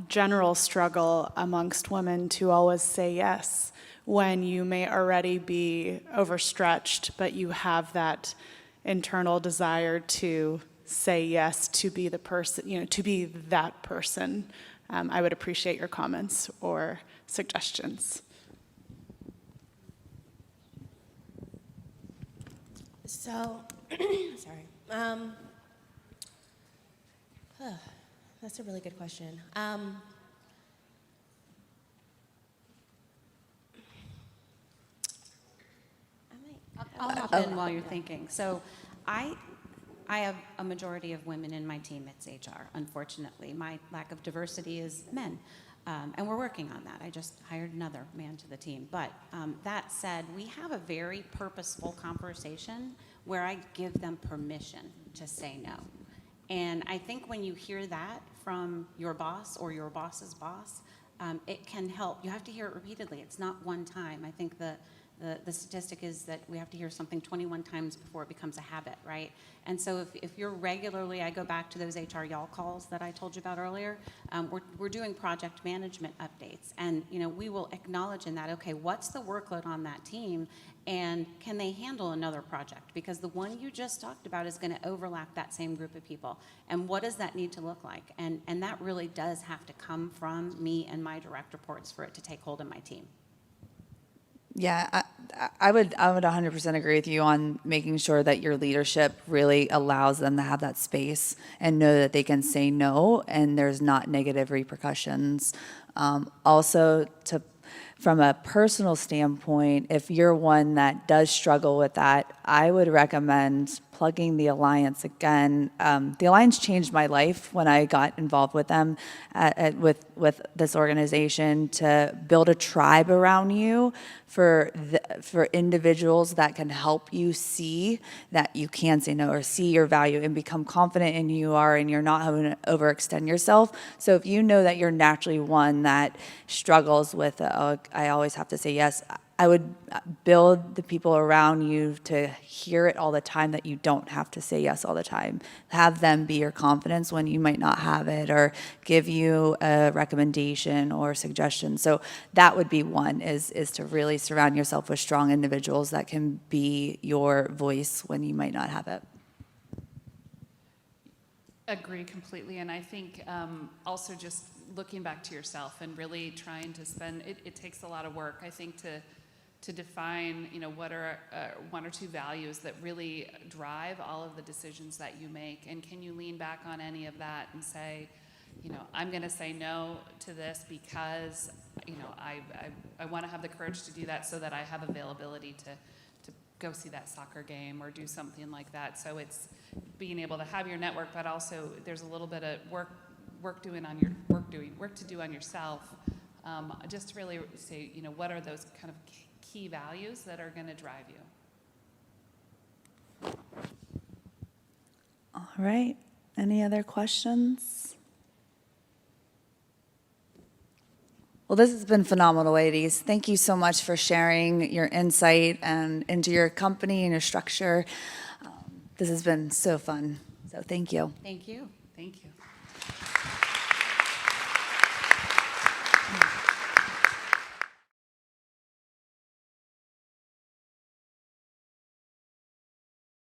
general struggle amongst women to always say yes when you may already be overstretched, but you have that internal desire to say yes, to be the person, to be that person? I would appreciate your comments or suggestions. So, sorry. That's a really good question. I'll hop in while you're thinking. So I have a majority of women in my team. It's HR, unfortunately. My lack of diversity is men, and we're working on that. I just hired another man to the team. But that said, we have a very purposeful conversation where I give them permission to say no. And I think when you hear that from your boss or your boss's boss, it can help. You have to hear it repeatedly. It's not one time. I think the statistic is that we have to hear something 21 times before it becomes a habit, right? And so if you're regularly, I go back to those HR y'all calls that I told you about earlier, we're doing project management updates. And we will acknowledge in that, okay, what's the workload on that team? And can they handle another project? Because the one you just talked about is going to overlap that same group of people. And what does that need to look like? And that really does have to come from me and my direct reports for it to take hold in my team. Yeah, I would 100% agree with you on making sure that your leadership really allows them to have that space and know that they can say no and there's not negative repercussions. Also, From a personal standpoint, if you're one that does struggle with that, I would recommend plugging the Alliance again. The Alliance changed my life when I got involved with them, with this organization, to build a tribe around you for individuals that can help you see that you can say no, or see your value and become confident in who you are, and you're not having to overextend yourself. So if you know that you're naturally one that struggles with, I always have to say yes, I would build the people around you to hear it all the time, that you don't have to say yes all the time. Have them be your confidence when you might not have it, or give you a recommendation or suggestion. So that would be one, is to really surround yourself with strong individuals that can be your voice when you might not have it. Agree completely, and I think also just looking back to yourself and really trying to spend, it takes a lot of work, I think, to define, what are one or two values that really drive all of the decisions that you make, and can you lean back on any of that and say, I'm going to say no to this because, I want to have the courage to do that so that I have availability to go see that soccer game or do something like that. So it's being able to have your network, but also there's a little bit of work to do on yourself. Just to really say, what are those kind of key values that are going to drive you? All right. Any other questions? Well, this has been phenomenal, ladies. Thank you so much for sharing your insight and into your company and your structure. This has been so fun. So thank you. Thank you. Thank you.